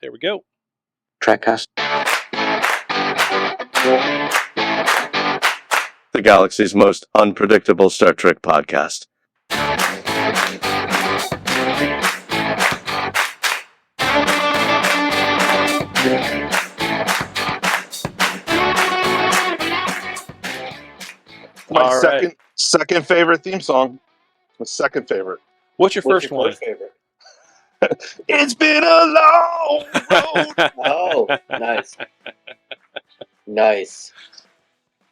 There we go. Trekcast. The galaxy's most unpredictable Star Trek podcast. My second favorite theme song. My second favorite. What's your first one? Favorite? It's been a long road. Oh, nice. Nice.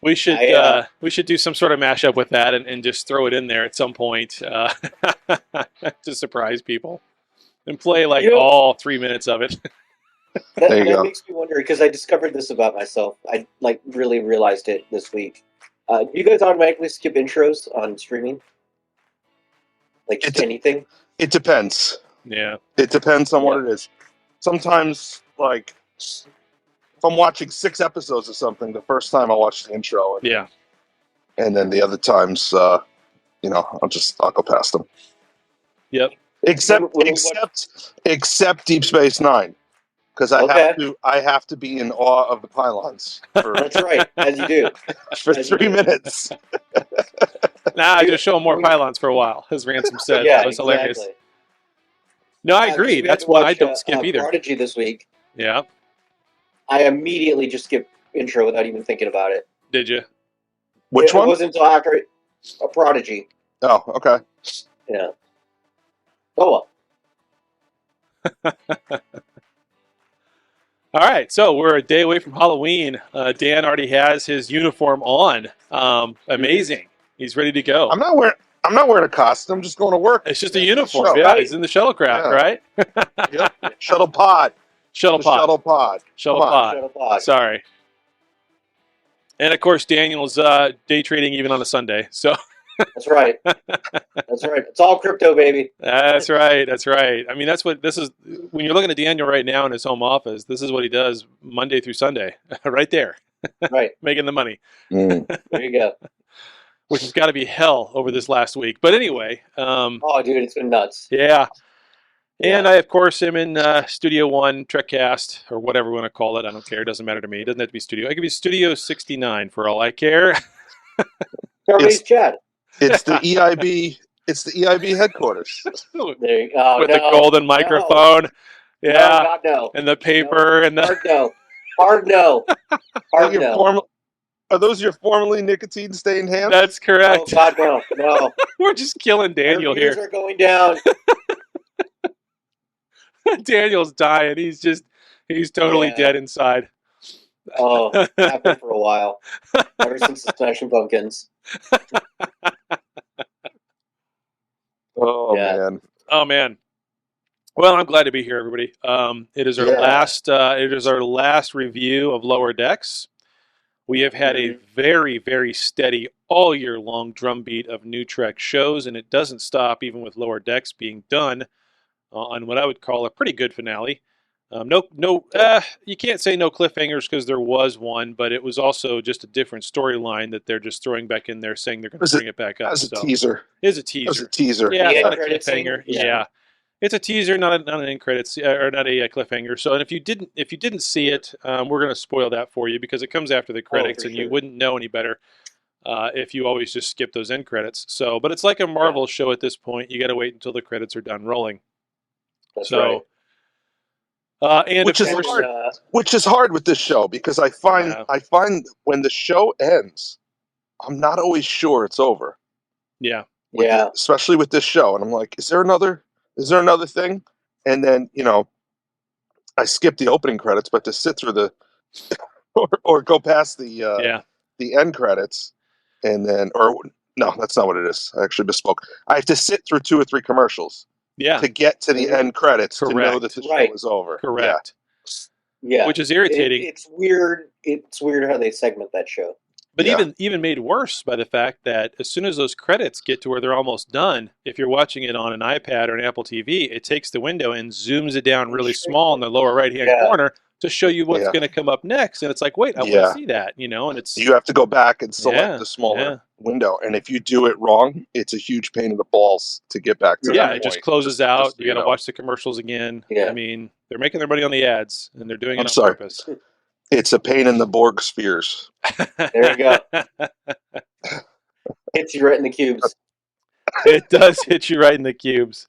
We should do some sort of mashup with that and just throw it in there at some point to surprise people and play all 3 minutes of it. That makes me wonder, because I discovered this about myself. I really realized it this week. Do you guys automatically skip intros on streaming? Anything? It depends. Yeah. It depends on what it is. Sometimes, if I'm watching 6 episodes of something, the first time I watch the intro. And then the other times, I'll go past them. Yep. Except Deep Space Nine. Because I have to be in awe of the pylons. That's right, as you do. For 3 minutes. I just show them more pylons for a while, as Ransom said. That was hilarious. No, I agree. That's why I don't skip either. Prodigy this week. Yeah. I immediately just skipped intro without even thinking about it. Did you? Which one? It wasn't until after a Prodigy. Oh, okay. Yeah. Oh, well. All right, so we're a day away from Halloween. Dan already has his uniform on. Amazing. He's ready to go. I'm not wearing a costume. I'm just going to work. It's just a uniform. Yeah, he's in the shuttlecraft, right? Yep. Shuttle pod. Sorry. And of course, Daniel's day trading even on a Sunday. So that's right. That's right. It's all crypto, baby. That's right. I mean, that's what this is. When you're looking at Daniel right now in his home office, this is what he does Monday through Sunday, right there. Right. Making the money. There you go. Which has got to be hell over this last week. But anyway. Oh, dude, it's been nuts. Yeah. And I, of course, am in Studio One, Trekcast, or whatever we want to call it. I don't care. It doesn't matter to me. It doesn't have to be Studio. It could be Studio 69 for all I care. Everybody's Chad. It's the EIB. It's the EIB headquarters. There you go. With the golden microphone. Yeah. No, God, no. And the paper and the hard no. Hard no. Are those your formerly nicotine-stained hands? That's correct. Oh, God, no. We're just killing Daniel here. Are going down. Daniel's dying. He's totally dead inside. Oh, happened for a while. Ever since the Smashing Pumpkins. Oh man. Well, I'm glad to be here, everybody. It is our last review of Lower Decks. We have had a very, very steady all year long drumbeat of new Trek shows, and it doesn't stop even with Lower Decks being done on what I would call a pretty good finale. You can't say no cliffhangers because there was one, but it was also just a different storyline that they're just throwing back in there, saying they're going to bring it back up. As a teaser. It is a teaser. As a teaser. Yeah, it's not a cliffhanger. Yeah. It's a teaser, not an end credits or not a cliffhanger. So, and if you didn't see it, we're going to spoil that for you because it comes after the credits, and you wouldn't know any better if you always just skip those end credits. So, but it's like a Marvel show at this point. You got to wait until the credits are done rolling. That's right. And which is hard with this show because I find when the show ends, I'm not always sure it's over. Yeah. Especially with this show, and I'm like, is there another thing? And then I skip the opening credits, but to sit through the or go past the end credits, and then no, that's not what it is. I actually misspoke. I have to sit through 2 or 3 commercials. Yeah. To get to the end credits to know that the show is over. Correct. Yeah. Which is irritating. It's weird. It's weird how they segment that show. But even made worse by the fact that as soon as those credits get to where they're almost done, if you're watching it on an iPad or an Apple TV, it takes the window and zooms it down really small in the lower right-hand corner to show you what's going to come up next. And it's like, wait, I want to see that, and it's... You have to go back and select the smaller. window, and if you do it wrong, it's a huge pain in the balls to get back to that point. It just closes out. Just, you got to watch the commercials again. Yeah. I mean, they're making their money on the ads, and they're doing it I'm on sorry. purpose. It's a pain in the Borg spheres. There you go. Hits you right in the cubes. It does hit you right in the cubes.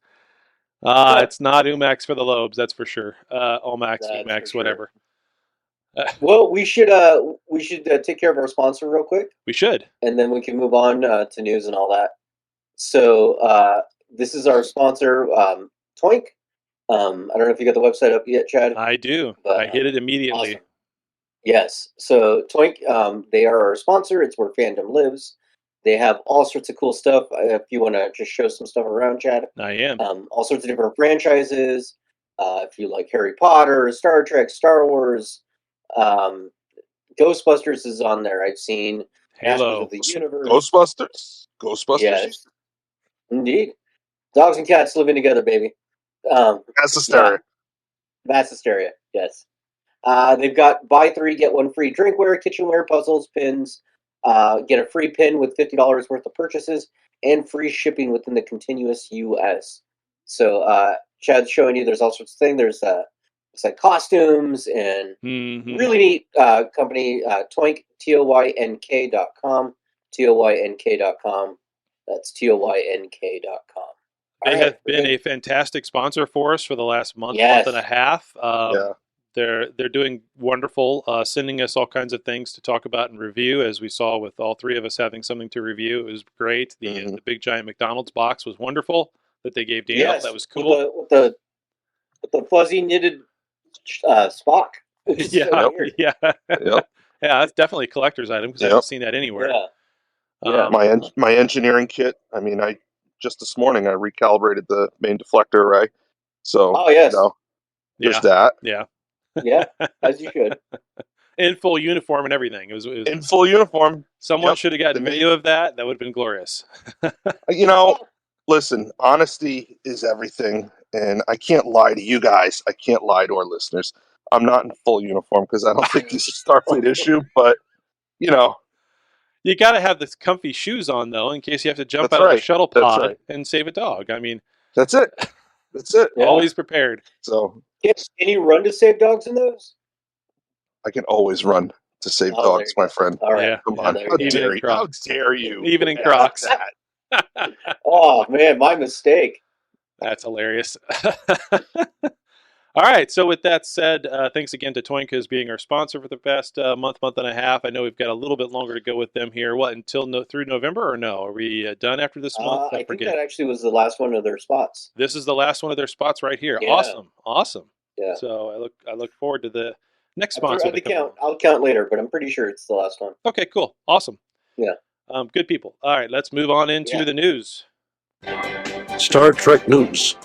It's not Umax for the lobes, that's for sure. Omax, Umax, whatever. Well, we should take care of our sponsor real quick. We should, and then we can move on to news and all that. So this is our sponsor, Toink. I don't know if you got the website up yet, Chad. I do. But, I hit it immediately. Awesome. Yes. So Toink, they are our sponsor. It's where fandom lives. They have all sorts of cool stuff. If you want to just show some stuff around, Chad. I am. All sorts of different franchises. If you like Harry Potter, Star Trek, Star Wars, Ghostbusters is on there. I've seen Halo of the Universe. Ghostbusters. Yes, indeed. Dogs and cats living together, baby. That's hysteria. That's hysteria. Yes. They've got buy 3 get 1 free drinkware, kitchenware, puzzles, pins. Get a free pin with $50 worth of purchases and free shipping within the continuous U.S. So Chad's showing you there's all sorts of things. There's it's like costumes and really neat company, Toynk, TOYNK.com, TOYNK.com. That's TOYNK.com. They have been a fantastic sponsor for us for the last month and a half. They're doing wonderful, sending us all kinds of things to talk about and review, as we saw with all three of us having something to review. It was great. The big giant McDonald's box was wonderful that they gave Daniel. That was cool. With the fuzzy knitted Spock. Yeah. Yeah, that's definitely a collector's item because I haven't seen that anywhere. My engineering kit. I mean, just this morning I recalibrated the main deflector array. So there's that. Yeah. Yeah, as you should. In full uniform and everything. It was in full uniform. Someone should have gotten a video of that. That would have been glorious. Listen, honesty is everything, and I can't lie to you guys. I can't lie to our listeners. I'm not in full uniform because I don't think this is a Starfleet issue, but you got to have the comfy shoes on though, in case you have to jump out of the shuttle pod and save a dog. I mean, that's it. Always prepared. So, can you run to save dogs in those? I can always run to save dogs, my friend. All right. Come on. How dare you? Even in Crocs. Oh, man, my mistake. That's hilarious. All right. So with that said, thanks again to Toynk as being our sponsor for the past month and a half. I know we've got a little bit longer to go with them here. What, through November or no? Are we done after this month? I think that actually was the last one of their spots. This is the last one of their spots right here. Yeah. Awesome. Yeah. So I look forward to the next sponsor. I'll count later, but I'm pretty sure it's the last one. Okay, cool. Awesome. Yeah. Good people. All right, let's move on into the news. Star Trek news.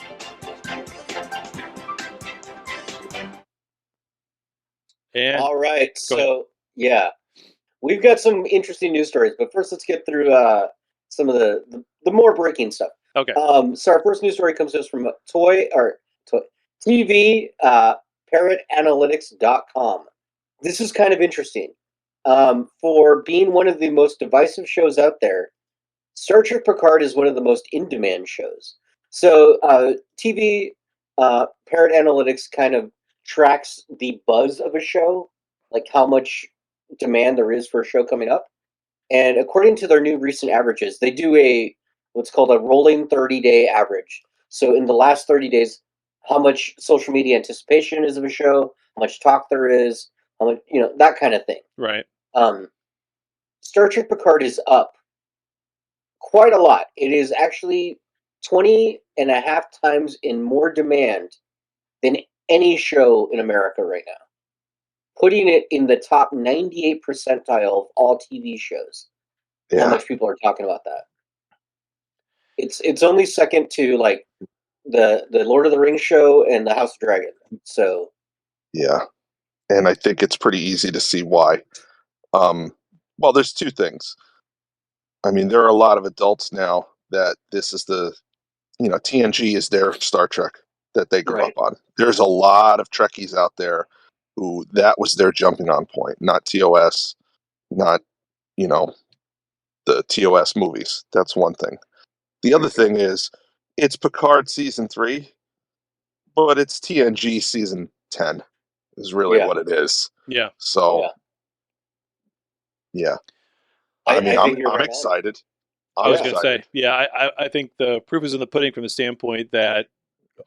And all right, we've got some interesting news stories, but first let's get through some of the more breaking stuff. Okay. So our first news story comes to us from TV parrotanalytics.com. This is kind of interesting. For being one of the most divisive shows out there, Star Trek Picard is one of the most in-demand shows. So TV Parrot Analytics kind of tracks the buzz of a show, like how much demand there is for a show coming up. And according to their new recent averages, they do what's called a rolling 30-day average. So in the last 30 days, how much social media anticipation is of a show, how much talk there is, how much, that kind of thing. Right. Star Trek Picard is up quite a lot. It is actually 20.5 times in more demand than any show in America right now, putting it in the top 98 percentile of all TV shows. Yeah. How much people are talking about that? It's only second to like the Lord of the Rings show and the House of Dragon. So yeah, and I think it's pretty easy to see why. Well, there's two things. I mean, there are a lot of adults now that this is TNG is their Star Trek that they grew up on. There's a lot of Trekkies out there who that was their jumping on point, not TOS, not, the TOS movies. That's one thing. The other thing is, it's Picard season 3, but it's TNG season 10 is really what it is. Yeah. So, yeah. I mean, think you're I'm right excited. I was going to say, I think the proof is in the pudding from the standpoint that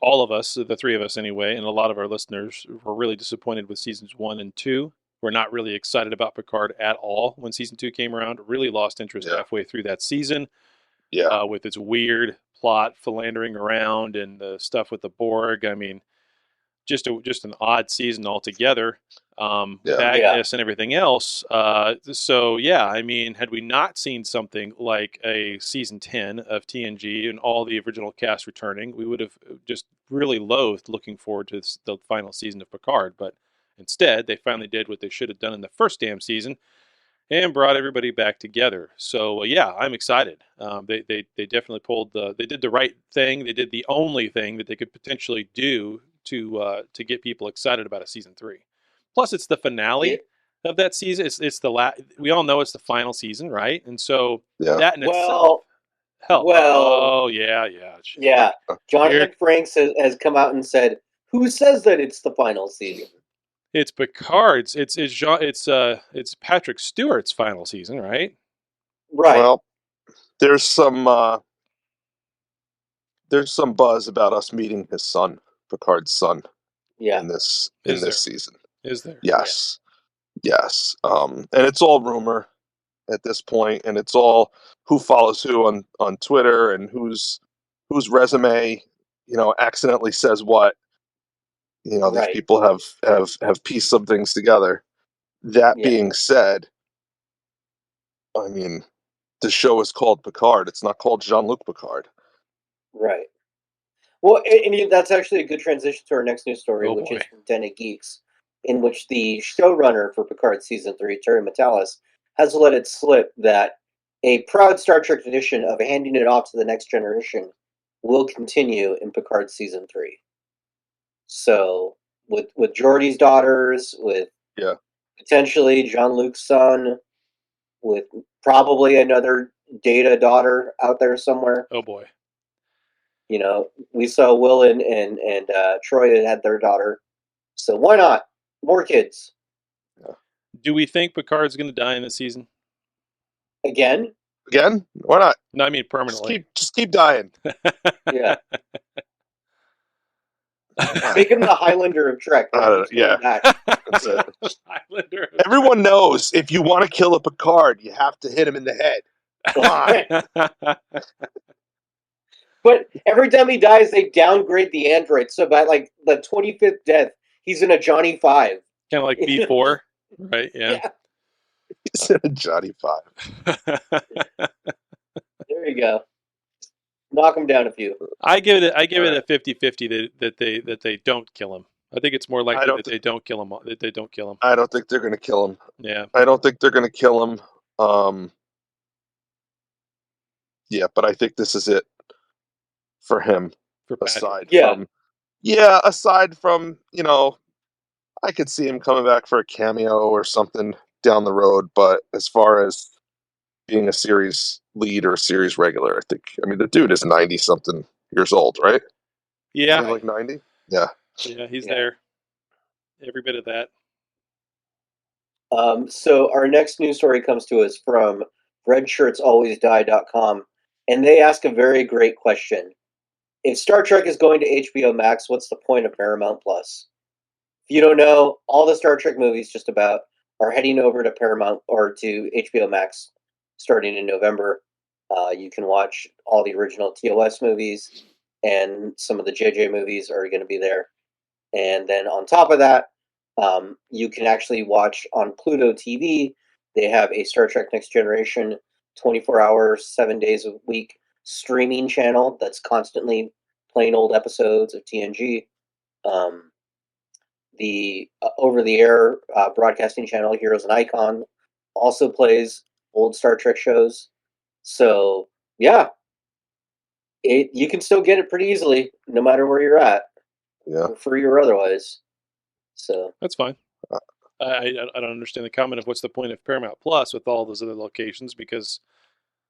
all of us, the three of us anyway, and a lot of our listeners were really disappointed with seasons 1 and 2. We're not really excited about Picard at all when season 2 came around. Really lost interest halfway through that season. With its weird plot philandering around and the stuff with the Borg. I mean, just an odd season altogether. Agnes and everything else. So yeah, I mean, had we not seen something like a season 10 of TNG and all the original cast returning, we would have just really loathed looking forward to the final season of Picard. But instead, they finally did what they should have done in the first damn season and brought everybody back together. So yeah, I'm excited. They definitely they did the right thing. They did the only thing that they could potentially do to get people excited about a season 3. Plus, it's the finale of that season. It's we all know it's the final season, right? And so that in itself. Yeah. Jonathan Frakes has come out and said, "Who says that it's the final season?" It's Picard's. It's Patrick Stewart's final season, right? Right. Well, there's some buzz about us meeting his son, Picard's son. In this season. Is there? Yes. Yes. And it's all rumor at this point, and it's all who follows who on Twitter and whose resume, accidentally says what. These people have pieced some things together. That being said, I mean, the show is called Picard. It's not called Jean-Luc Picard. Right. Well, and that's actually a good transition to our next news story, which is from Den of Geeks, in which the showrunner for Picard Season 3, Terry Matalas, has let it slip that a proud Star Trek tradition of handing it off to the next generation will continue in Picard Season 3. So, with Geordi's daughters, with potentially Jean-Luc's son, with probably another Data daughter out there somewhere. Oh boy. We saw Will and Troy had their daughter. So why not? More kids. Do we think Picard's going to die in this season? Again? Why not? No, I mean permanently. Just keep dying. Yeah. Make him the Highlander of Trek. That's it. Highlander. Everyone knows if you want to kill a Picard, you have to hit him in the head. Come on. But every time he dies, they downgrade the android. So by like the 25th death, he's in a Johnny 5. Kind of like B4, right? Yeah. He's in a Johnny 5. There you go. Knock him down a few. I give it a 50-50 that they don't kill him. I think it's more likely that they don't kill him. That they don't kill him. I don't think they're going to kill him. Yeah. I don't think they're going to kill him. But I think this is it for him. Aside from, I could see him coming back for a cameo or something down the road, but as far as being a series lead or a series regular, the dude is 90-something years old, right? Yeah. Like 90? Yeah. Yeah, he's there. Every bit of that. So our next news story comes to us from redshirtsalwaysdie.com, and they ask a very great question. If Star Trek is going to HBO Max, what's the point of Paramount Plus? If you don't know, all the Star Trek movies just about are heading over to Paramount or to HBO Max starting in November. You can watch all the original TOS movies, and some of the JJ movies are going to be there. And then on top of that, you can actually watch on Pluto TV. They have a Star Trek Next Generation 24 hours, 7 days a week streaming channel that's constantly playing old episodes of TNG. The over-the-air broadcasting channel, Heroes and Icon, also plays old Star Trek shows. So, yeah, you can still get it pretty easily, no matter where you're at, free or otherwise. So that's fine. I don't understand the comment of what's the point of Paramount Plus with all those other locations, because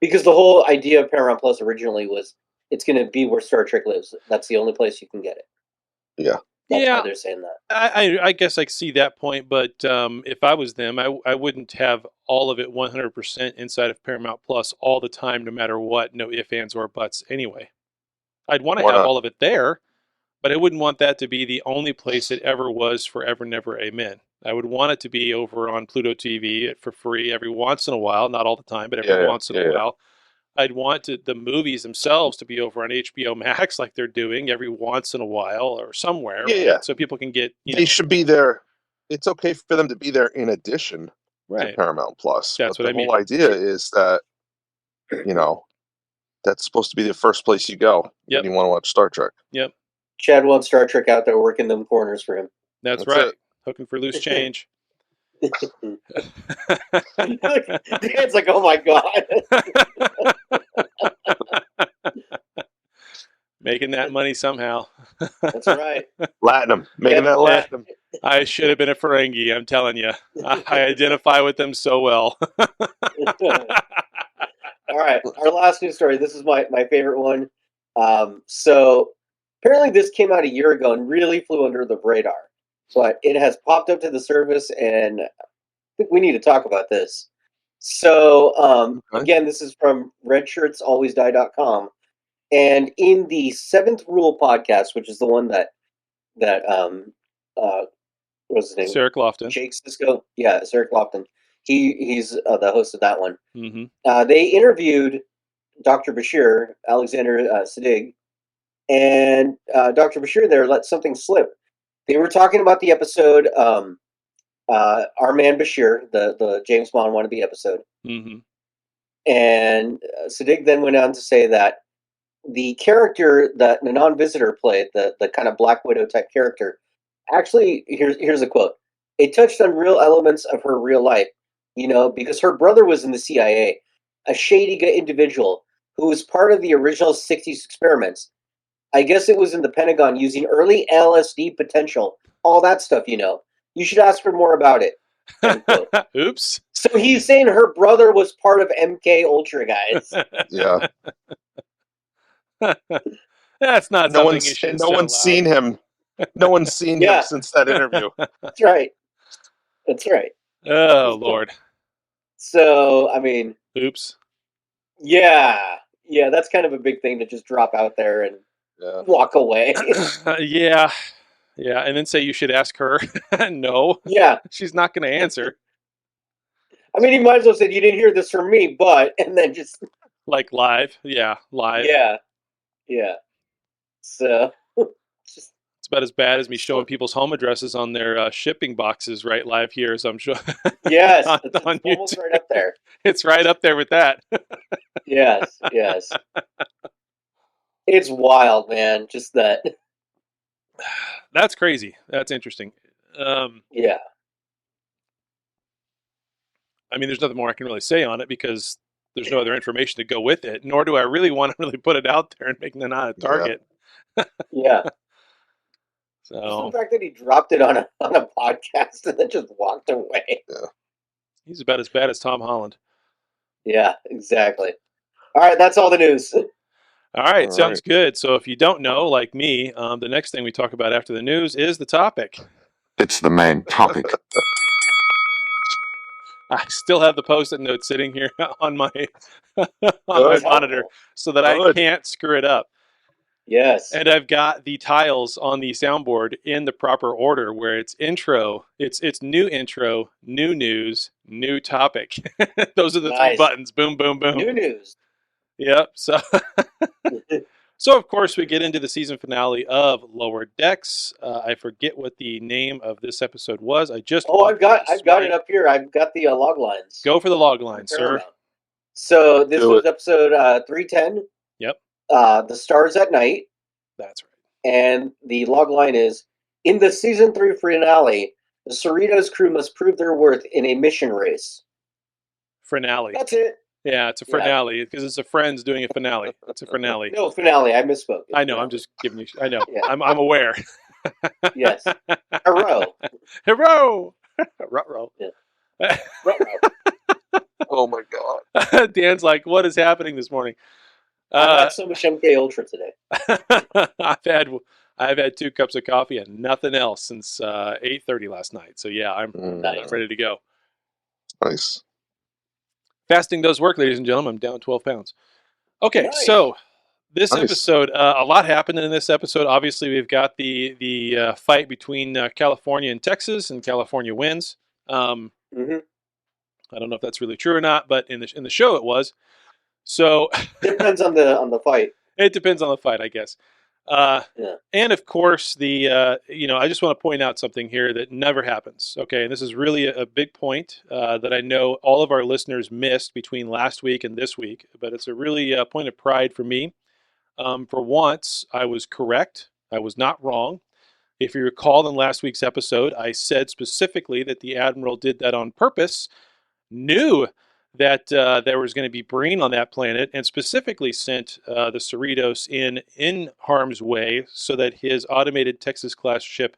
Because the whole idea of Paramount Plus originally was it's going to be where Star Trek lives. That's the only place you can get it. Yeah. That's why they're saying that. I guess I see that point, but if I was them, I wouldn't have all of it 100% inside of Paramount Plus all the time, no matter what, no ifs, ands, or buts anyway. I'd want to have all of it there, but I wouldn't want that to be the only place it ever was forever, never, amen. I would want it to be over on Pluto TV for free every once in a while, not all the time, but every once in a while. I'd want the movies themselves to be over on HBO Max like they're doing every once in a while or somewhere. Yeah. Right? So people can get, they should be there. It's okay for them to be there in addition to Paramount Plus. That's but what I mean. The whole idea is that, that's supposed to be the first place you go when you want to watch Star Trek. Yep. Chad wants Star Trek out there working them corners for him. That's right. It. Hooking for loose change. It's like, oh my God. Making that money somehow. That's right. Latinum. Making that Latinum. I should have been a Ferengi, I'm telling you. I identify with them so well. All right. Our last news story. This is my favorite one. So apparently this came out a year ago and really flew under the radar. But it has popped up to the surface, and I think we need to talk about this. So, again, this is from redshirtsalwaysdie.com. And in the Seventh Rule podcast, which is the one that what's his name? Sarah Clofton. Jake Sisko. Yeah, Sarah Clofton. He's the host of that one. Mm-hmm. They interviewed Dr. Bashir, Alexander Siddig, and Dr. Bashir there let something slip. They were talking about the episode, Our Man Bashir, the James Bond wannabe episode. Mm-hmm. And Siddig then went on to say that the character that the non-visitor played, the kind of Black Widow type character, actually, here's a quote. It touched on real elements of her real life, because her brother was in the CIA, a shady individual who was part of the original 60s experiments. I guess it was in the Pentagon using early LSD potential, all that stuff, You should ask her more about it. Oops. So he's saying her brother was part of MK Ultra, guys. Yeah. That's not no something you should. No one's seen him. No one's seen him since that interview. That's right. That's right. Oh, Lord. So, I mean... Oops. Yeah, that's kind of a big thing to just drop out there and walk away. Yeah, and then say you should ask her. No. Yeah. She's not going to answer. I mean, he might as well say, you didn't hear this from me, but, and then just... Like live. Yeah, live. Yeah. So... It's about as bad as me showing people's home addresses on their shipping boxes right live here, as I'm sure. Yes, on it's almost right up there. It's right up there with that. Yes. It's wild, man. Just that. That's crazy. That's interesting. Yeah. I mean, there's nothing more I can really say on it because there's no other information to go with it, nor do I really want to really put it out there and make it not a target. Yeah. So just the fact that he dropped it on a podcast and then just walked away. Yeah. He's about as bad as Tom Holland. Yeah, exactly. All right, that's all the news. All right, sounds good. So if you don't know, like me, the next thing we talk about after the news is the topic. It's the main topic. I still have the Post-it note sitting here on my my monitor so that I can't screw it up. Yes. And I've got the tiles on the soundboard in the proper order where it's intro, it's new intro, new news, new topic. Those are the three buttons. Boom, boom, boom. New news. Yep. So of course we get into the season finale of Lower Decks. I forget what the name of this episode was. I've got it up here. I've got the log lines. Go for the log lines, sir. So this was episode 310. Yep. The Stars at Night. That's right. And the log line is, in the season 3 finale, the Cerritos crew must prove their worth in a mission race. Finale. That's it. Yeah, it's a finale because it's a Friends doing a finale. It's a finale. No, finale. I misspoke. I know. I'm just giving you. I know. Yeah. I'm aware. Yes. Hero. Hero. Ruh-roh. Yeah. Ruh-roh. Oh my God. Dan's like, what is happening this morning? I've had so much MK Ultra today. I've had 2 cups of coffee and nothing else since 8:30 last night. So yeah, I'm ready to go. Nice. Fasting does work, ladies and gentlemen. I'm down 12 pounds. Okay, so this episode, a lot happened in this episode. Obviously, we've got the fight between California and Texas, and California wins. I don't know if that's really true or not, but in the show it was. So depends on the fight. It depends on the fight, I guess. And of course, I just want to point out something here that never happens. Okay, and this is really a big point that I know all of our listeners missed between last week and this week, but it's a really point of pride for me. For once, I was correct. I was not wrong. If you recall in last week's episode, I said specifically that the Admiral did that on purpose, knew that there was going to be Breen on that planet, and specifically sent the Cerritos in harm's way so that his automated Texas-class ship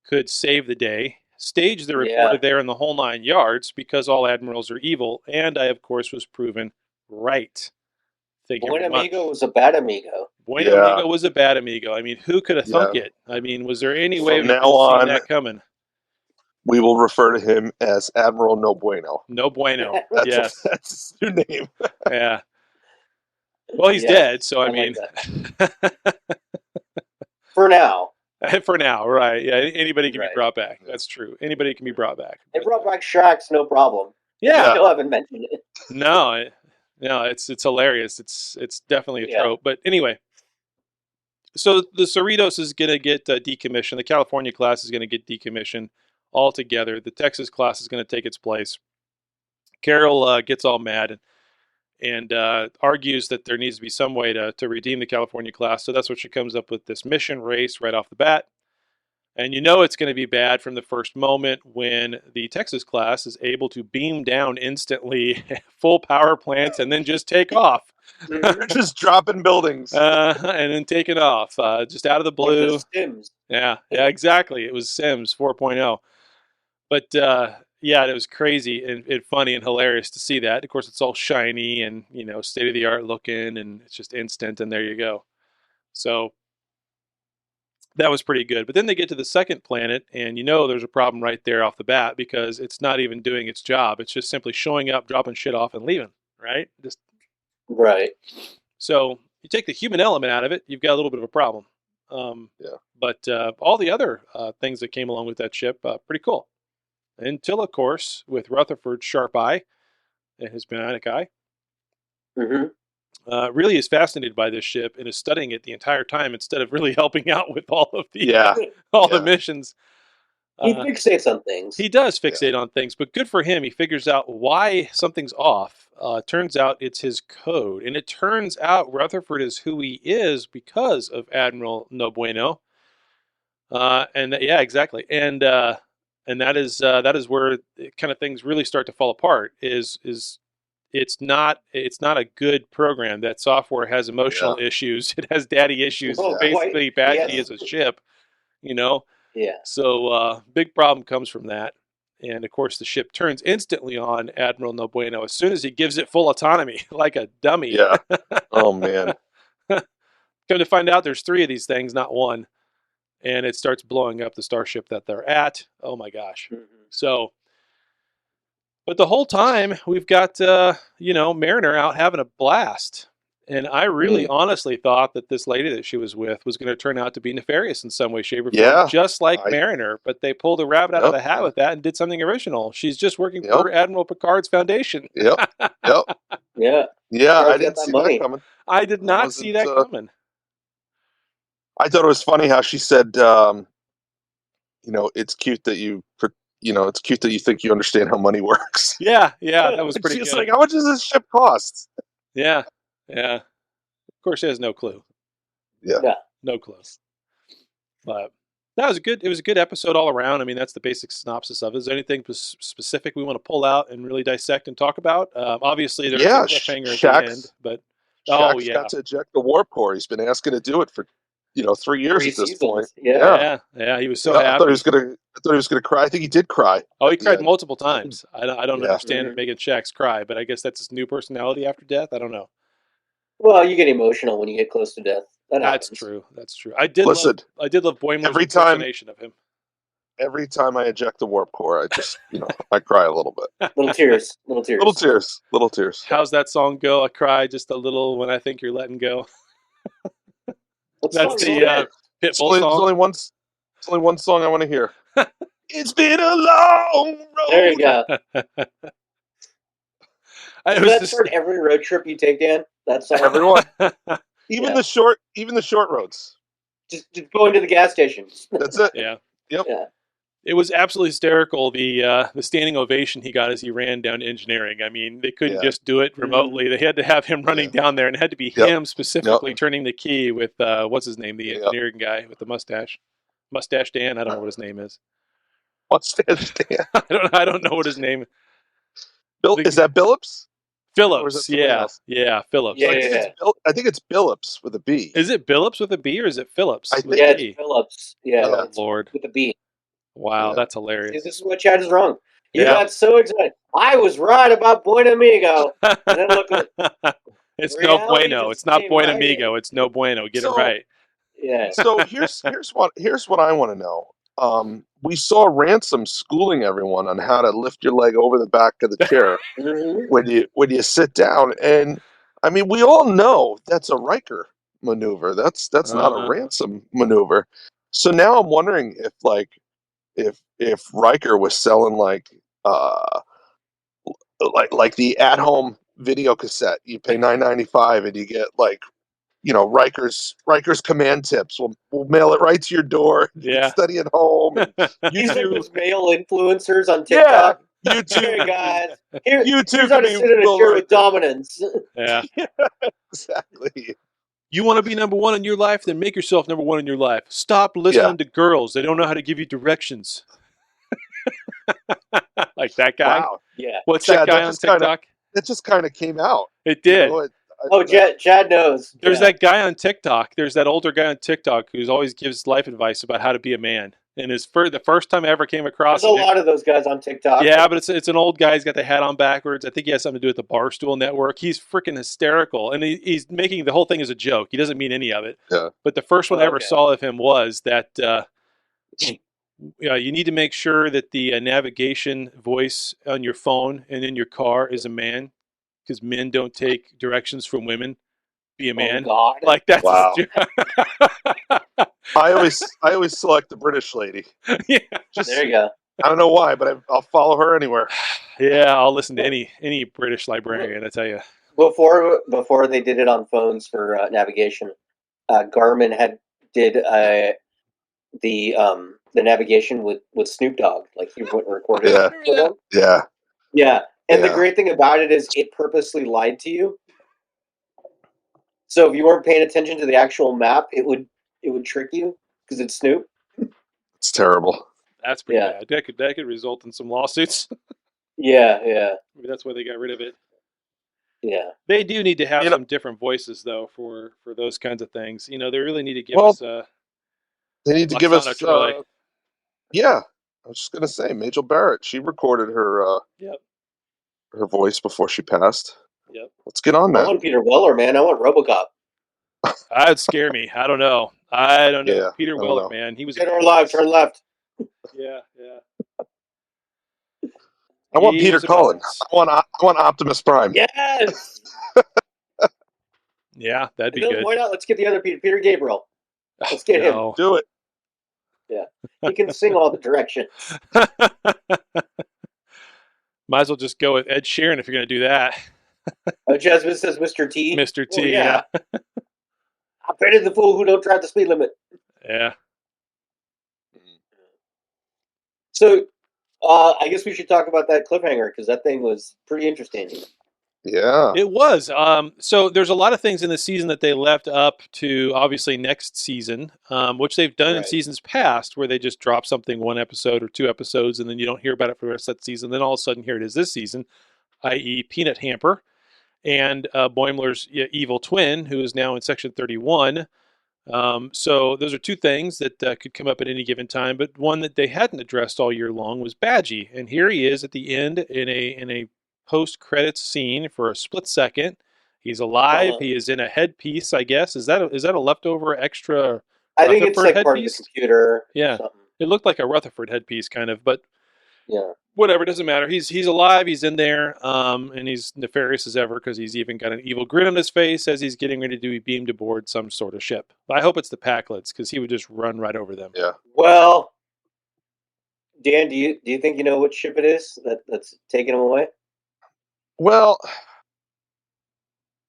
could save the day, stage the reporter there in the whole 9 yards, because all admirals are evil, and I, of course, was proven right. Thank you very much. Amigo was a bad amigo. Amigo was a bad amigo. I mean, who could have thunk it? I mean, was there any way we could have seen that coming? We will refer to him as Admiral No Bueno. No Bueno. That's his new name. Yeah. Well, he's dead, so I mean. For now. For now, right. Yeah, anybody can be brought back. That's true. Anybody can be brought back. They brought back Shax, no problem. Yeah. I still haven't mentioned it. No, it's hilarious. It's definitely a trope. But anyway, so the Cerritos is going to get decommissioned. The California class is going to get decommissioned altogether. The Texas class is going to take its place. Carol gets all mad and argues that there needs to be some way to redeem the California class. So that's what she comes up with, this mission race right off the bat. And you know it's going to be bad from the first moment when the Texas class is able to beam down instantly, full power plants, and then just take off. Just dropping buildings. And then taking off, just out of the blue. Sims. Yeah, exactly. It was Sims 4.0. But it was crazy and funny and hilarious to see that. Of course, it's all shiny and, state-of-the-art looking, and it's just instant, and there you go. So that was pretty good. But then they get to the second planet, and there's a problem right there off the bat, because it's not even doing its job. It's just simply showing up, dropping shit off, and leaving, right? Right. So you take the human element out of it, you've got a little bit of a problem. But all the other things that came along with that ship, pretty cool. Until, of course, with Rutherford's sharp eye and his bionic eye, really is fascinated by this ship and is studying it the entire time instead of really helping out with all of the the missions. He fixates on things. He does fixate on things, but good for him. He figures out why something's off. Turns out it's his code, and it turns out Rutherford is who he is because of Admiral No Bueno. Exactly. And that is where kind of things really start to fall apart. Is it's not a good program. That software has emotional issues. It has daddy issues. It's basically badly as a ship, Yeah. So big problem comes from that. And of course, the ship turns instantly on Admiral No Bueno as soon as he gives it full autonomy, like a dummy. Yeah. Oh man. Come to find out, there's 3 of these things, not one. And it starts blowing up the starship that they're at. Oh my gosh. So, but the whole time we've got, Mariner out having a blast. And I really honestly thought that this lady that she was with was going to turn out to be nefarious in some way, shape, or form, just like Mariner. But they pulled a rabbit out of the hat with that and did something original. She's just working for Admiral Picard's foundation. Yeah. Yeah. I didn't see that coming. I did not see that coming. I thought it was funny how she said, it's cute that it's cute that you think you understand how money works. Yeah, that was pretty good. She's like, how much does this ship cost? Yeah. Of course, she has no clue. Yeah. No clue. But that was it was a good episode all around. I mean, that's the basic synopsis of it. Is there anything specific we want to pull out and really dissect and talk about? Obviously, there's a cliffhanger at the end, but Shax's got to eject the warp core. He's been asking to do it for 3 years 3 at this seasons. point. Yeah. Yeah. He was so I happy. thought he was gonna cry. I think he did cry. Oh, he at the cried end. multiple times. I don't Yeah. understand making Shax cry, but I guess that's his new personality after death. I don't know. Well, you get emotional when you get close to death. That's Happens. true. That's true. I did Listen, love Boimler's every time- impersonation of him. Every time I eject the warp core, I just I cry a little bit. Little tears. Little tears. Little tears. How's that song go? I cry just a little when I think you're letting go. What That's song is the that? It's Pitbull song. only one song I want to hear. It's been a long road. There you go. It Does was that just- start every road trip you take, Dan? That song? Everyone, even Yeah. the short roads. Just go into the gas station. That's it. Yeah. Yep. Yeah. It was absolutely hysterical, the standing ovation he got as he ran down to engineering. I mean, they couldn't Yeah. just do it remotely. They had to have him running down there, and it had to be Yep. him specifically turning the key with, what's his name, the engineering guy with the mustache. Mustache Dan? I don't know what his name is. What's that? I don't know what his name is. Is that Billups? Or is Phillips. it somebody else? Yeah, Phillips. Yeah, I think it's Billups with a B. Is it Billups with a B or is it Phillips? I with think- Yeah, a B? it's Phillips. Yeah, Oh, it's Lord. with a B. Wow, Yeah. that's See, hilarious. this is what Chad is wrong. You Yeah. got so excited. I was right about Buen Amigo. And then look at It's no reality bueno. just It's not came buen right amigo. It's no bueno. Get it So- right. Yeah. So here's what I want to know. We saw Ransom schooling everyone on how to lift your leg over the back of the chair Mhm. when you sit down, and I mean we all know that's a Riker maneuver. That's not a Uh-huh. Ransom maneuver. So now I'm wondering if Riker was selling like the at home video cassette. You pay $9.95 and you get like Riker's command tips. We'll mail it right to your door. You Yeah. can study at home. And These are YouTube, those male influencers on TikTok. Hey YouTube, guys, here's YouTube how to can be sit in a Will chair with Riker. dominance. Yeah. Exactly. You want to be number one in your life? Then make yourself number one in your life. Stop listening to girls. They don't know how to give you directions. Like that guy. Wow. Yeah. What's Chad, that guy that on just kinda- TikTok? That just kind of came out. It did. Oh, Chad knows. There's Yeah. that guy on TikTok. There's that older guy on TikTok who's always gives life advice about how to be a man. And the first time I ever came across There's a it, lot of those guys on TikTok. yeah, but it's an old guy. He's got the hat on backwards. I think he has something to do with the Barstool Network. He's freaking hysterical, and he's making the whole thing as a joke. He doesn't mean any of it. Yeah. But the first one I ever Okay. saw of him was that you need to make sure that the navigation voice on your phone and in your car is a man, because men don't take directions from women. Be a man. Oh, God. Like that's Wow. I always select the British lady. yeah. Just There you go. I don't know why, but I'll follow her anywhere. Yeah, I'll listen to any British librarian. I tell you. Before they did it on phones for navigation, Garmin did the navigation with Snoop Dogg. Like he recorded Yeah. it for them. Yeah. Yeah, and the Yeah. great thing about it is it purposely lied to you. So if you weren't paying attention to the actual map, it would trick you because it's Snoop. It's terrible. That's pretty Yeah. bad. That could result in some lawsuits. Yeah. Maybe that's why they got rid of it. Yeah. They do need to have You know- some different voices though for those kinds of things. They really need to give Well, us. They need to give Lashana us. Troy. Yeah, I was just gonna say, Majel Barrett. She recorded her Yep. her voice before she passed. Yep. Let's get on I that. want Peter Weller, man. I want RoboCop. That'd scare me. I don't know. Yeah, Peter I don't Weller, know. man, he was. Turn left. Turn left. Yeah. I want He Peter was a Cullen. menace. I want Optimus Prime. Yes. Yeah, that'd be And then good. why not? Let's get the other Peter Gabriel. Let's get him. No. Do it. He can sing all the directions. Might as well just go with Ed Sheeran if you're going to do that. Oh, Jasmine says Mr. T. Mr. T. Well, yeah. I pity the fool who don't drive the speed limit. Yeah. So, I guess we should talk about that cliffhanger because that thing was pretty interesting. Yeah. It was. So there's a lot of things in the season that they left up to obviously next season, which they've done in Right. seasons past, where they just drop something one episode or two episodes, and then you don't hear about it for the rest of that season. Then all of a sudden, here it is this season, i.e., Peanut Hamper and Boimler's evil twin, who is now in Section 31. So those are two things that could come up at any given time, but one that they hadn't addressed all year long was Badgie, and here he is at the end in a post credits scene for a split second. He's alive. He is in a headpiece, I guess. Is that a leftover extra? I think it's Rutherford like part of the headpiece? computer. Yeah, Something. it looked like a Rutherford headpiece, kind of, but Yeah. whatever, it doesn't matter. He's alive. He's in there, and he's nefarious as ever because he's even got an evil grin on his face as he's getting ready to be beamed aboard some sort of ship. I hope it's the Packlets because he would just run right over them. Yeah. Well, Dan, do you think you know what ship it is that's taking him away? Well,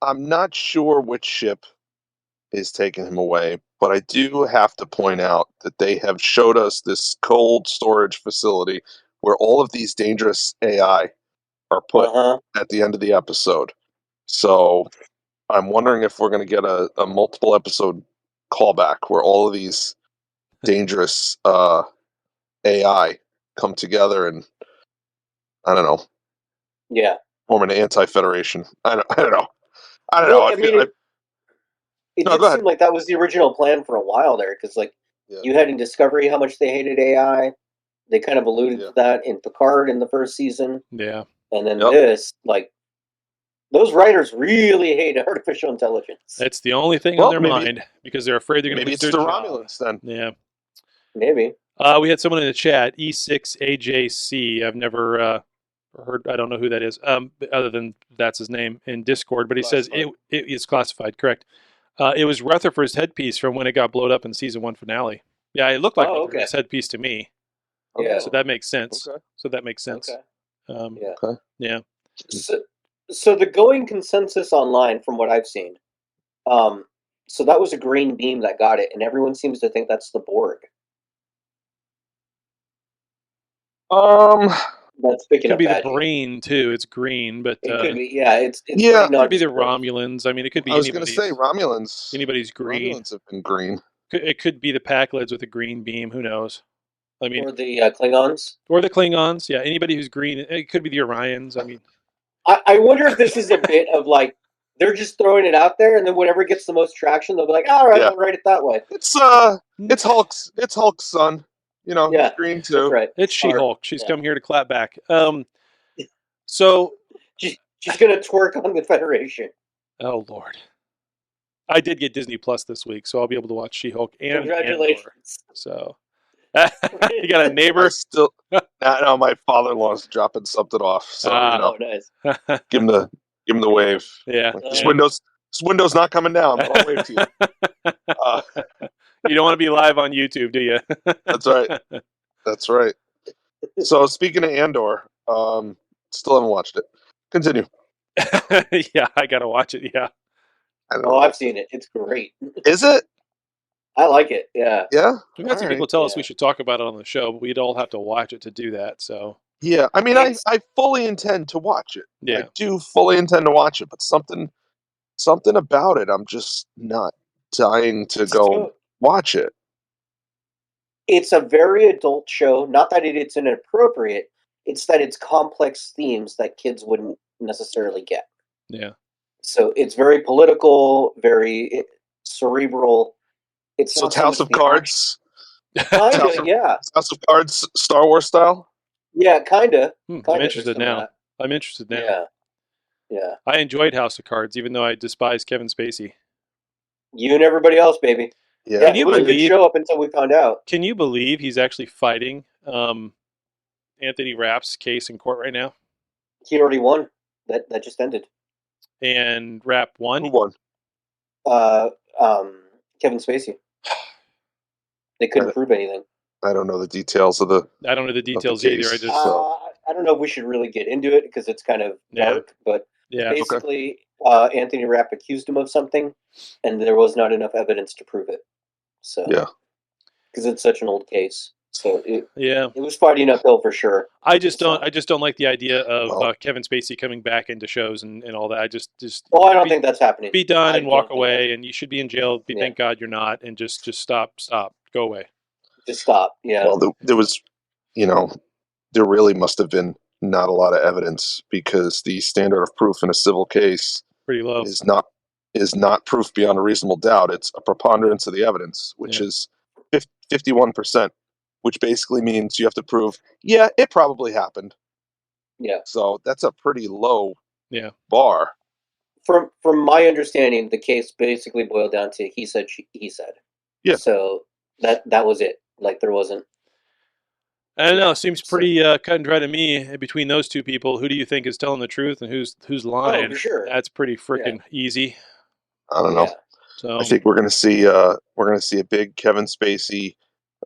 I'm not sure which ship is taking him away, but I do have to point out that they have showed us this cold storage facility where all of these dangerous AI are put at the end of the episode. So I'm wondering if we're going to get a multiple episode callback where all of these dangerous AI come together and, I don't know, form an anti-federation. I don't know. Well, it did seem like that was the original plan for a while there, because you had in Discovery how much they hated AI. They kind of alluded to that in Picard in the first season. Yeah. And then this, those writers really hate artificial intelligence. It's the only thing on their mind because they're afraid they're going to lose their job. Maybe it's the Romulans then. Yeah. Maybe. We had someone in the chat, E6AJC. I've never heard, I don't know who that is, other than that's his name in Discord, but he says it is classified, correct. It was Rutherford's headpiece from when it got blown up in season 1 finale. Yeah, it looked like Rutherford's headpiece to me. Yeah. So that makes sense. Okay. Yeah. So the going consensus online, from what I've seen, so that was a green beam that got it, and everyone seems to think that's the Borg. That's picking could up be Badgie. The brain too. It's green, but it could be. Yeah, it's it could be the Romulans. I mean, it could be. I was going to say Romulans. Anybody's green. Romulans have been green. It could be the Packlets with a green beam. Who knows? I mean, or the Klingons. Or the Klingons. Yeah, anybody who's green. It could be the Orions. I mean, I wonder if this is a bit of they're just throwing it out there, and then whatever gets the most traction, they'll be like, "All right, I'll write it that way." It's Hulk's son. You know, he's green too. That's right. It's She-Hulk. She's come here to clap back. So she's gonna twerk on the Federation. Oh Lord. I did get Disney Plus this week, so I'll be able to watch She-Hulk and congratulations. Andor. So you got a neighbor? No, my father-in-law's dropping something off. So nice. give him the wave. Yeah. This window's not coming down, but I'll wave to you. You don't want to be live on YouTube, do you? That's right. So speaking of Andor, still haven't watched it. Continue. Yeah, I gotta watch it. Yeah. I've seen it. It's great. Is it? I like it. Yeah. Yeah. We've had some people tell us we should talk about it on the show, but we'd all have to watch it to do that. So. Yeah, I mean, I fully intend to watch it. Yeah. I do fully intend to watch it, but something about it, I'm just not dying to go watch it. It's a very adult show. Not that it's inappropriate. It's that it's complex themes that kids wouldn't necessarily get. Yeah. So it's very political, very cerebral. It's House of Cards. Yeah. House of Cards, Star Wars style. Yeah, kinda. I'm interested now. Yeah. I enjoyed House of Cards, even though I despise Kevin Spacey. You and everybody else, baby. Yeah. It was a good show up until we found out. Can you believe he's actually fighting Anthony Rapp's case in court right now? He already won. That just ended. And Rapp won? Who won? Kevin Spacey. They couldn't prove anything. I don't know the details of the. I don't know the details either. I don't know if we should really get into it because it's kind of dark. But basically, Anthony Rapp accused him of something, and there was not enough evidence to prove it. So because it's such an old case. So it was fighting uphill for sure. I just don't like the idea of Kevin Spacey coming back into shows and all that. I just I don't think that's happening. Be done and walk away, and you should be in jail. Thank God you're not, and just stop, go away. Just stop. Yeah. Well, there was, there really must have been not a lot of evidence because the standard of proof in a civil case pretty low. Is not is not proof beyond a reasonable doubt. It's a preponderance of the evidence, which is 51%, which basically means you have to prove, yeah, it probably happened. Yeah. So that's a pretty low bar. From my understanding, the case basically boiled down to he said, he said. Yeah. So that was it. Like there wasn't. I don't know. It seems pretty cut and dry to me. Between those two people, who do you think is telling the truth and who's lying? Oh, for sure. That's pretty freaking easy. I don't know. Yeah. So I think we're gonna see a big Kevin Spacey,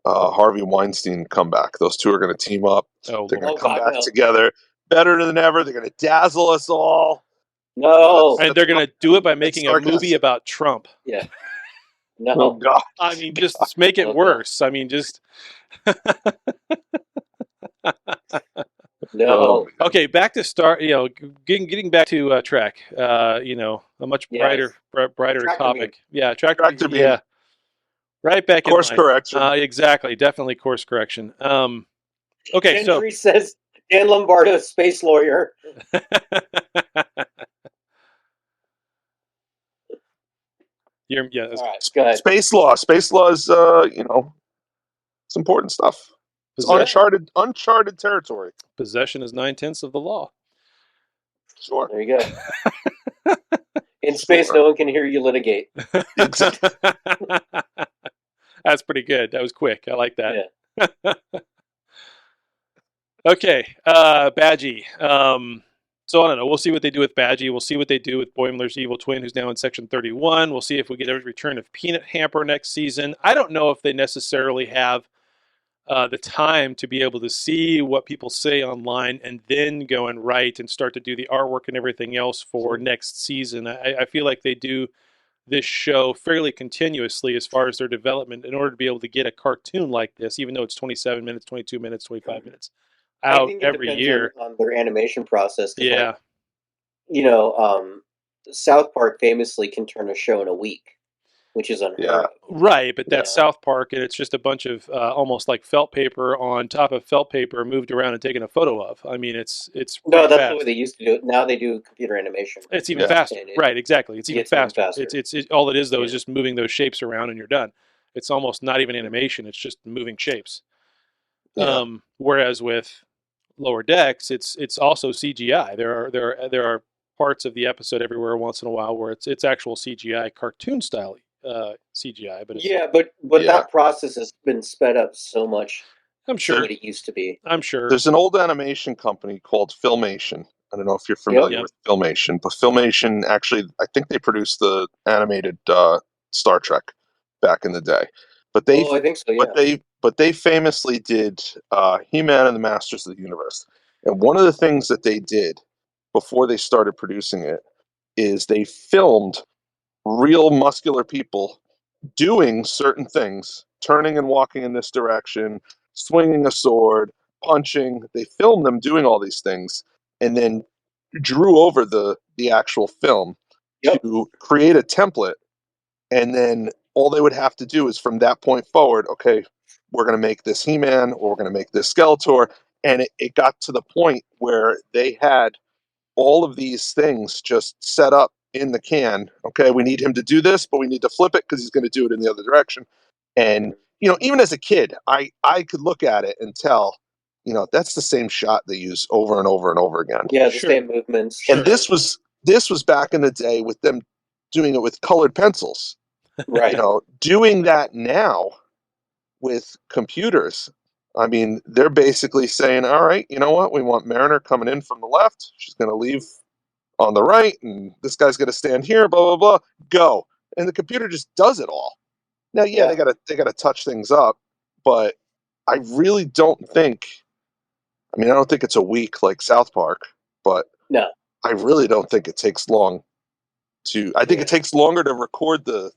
Harvey Weinstein comeback. Those two are gonna team up. They're gonna come back together better than ever. They're gonna dazzle us all. No. And they're gonna do it by making a movie about Trump. Yeah. No. Oh God. I mean, just make it worse. I mean, just. No. Okay, back to start. Getting back to Trek. A much brighter topic. Yeah, tractor beam. Yeah, right back in course correction. Exactly, definitely course correction. Okay, Gentry says Dan Lombardo, space lawyer. All right, go ahead. Space law. Space law is it's important stuff. It's uncharted territory. Possession is 9/10 of the law. Sure. There you go. In space, no one can hear you litigate. That's pretty good. That was quick. I like that. Yeah. Okay, Badgie. So I don't know. We'll see what they do with Badgie. We'll see what they do with Boimler's evil twin, who's now in Section 31. We'll see if we get a return of Peanut Hamper next season. I don't know if they necessarily have the time to be able to see what people say online and then go and write and start to do the artwork and everything else for next season. I feel like they do this show fairly continuously as far as their development in order to be able to get a cartoon like this, even though it's 27 minutes, 22 minutes, 25 minutes out every year. On their animation process. Yeah. South Park famously can turn a show in a week, which is unheard of. Right, but that's South Park, and it's just a bunch of almost like felt paper on top of felt paper moved around and taken a photo of. I mean, it's no, that's fast. The way they used to do it. Now they do computer animation. It's even faster. Right, exactly. It's even faster. It's all it is though is just moving those shapes around and you're done. It's almost not even animation. It's just moving shapes. Yeah. Whereas with Lower Decks, it's also CGI. There are parts of the episode everywhere once in a while where it's actual CGI, cartoon style CGI. But that process has been sped up so much. I'm sure what it used to be. I'm sure there's an old animation company called Filmation. I don't know if you're familiar with Filmation, but Filmation actually, I think they produced the animated Star Trek back in the day. But they, I think so. Yeah. But they famously did He-Man and the Masters of the Universe. And one of the things that they did before they started producing it is they filmed real muscular people doing certain things, turning and walking in this direction, swinging a sword, punching. They filmed them doing all these things and then drew over the actual film to create a template. And then all they would have to do is from that point forward, okay, we're going to make this He-Man or we're going to make this Skeletor. And it got to the point where they had all of these things just set up in the can. Okay, we need him to do this, but we need to flip it because he's going to do it in the other direction. And, even as a kid, I could look at it and tell, that's the same shot they use over and over and over again. Yeah, the same movements. And this was back in the day with them doing it with colored pencils. Right. Doing that now with computers, I mean, they're basically saying, all right, you know what? We want Mariner coming in from the left. She's going to leave on the right, and this guy's going to stand here, blah, blah, blah, go. And the computer just does it all. Now, they got to touch things up, but I really don't think, I don't think it's a week like South Park, but no, I really don't think it takes long I think it takes longer to record the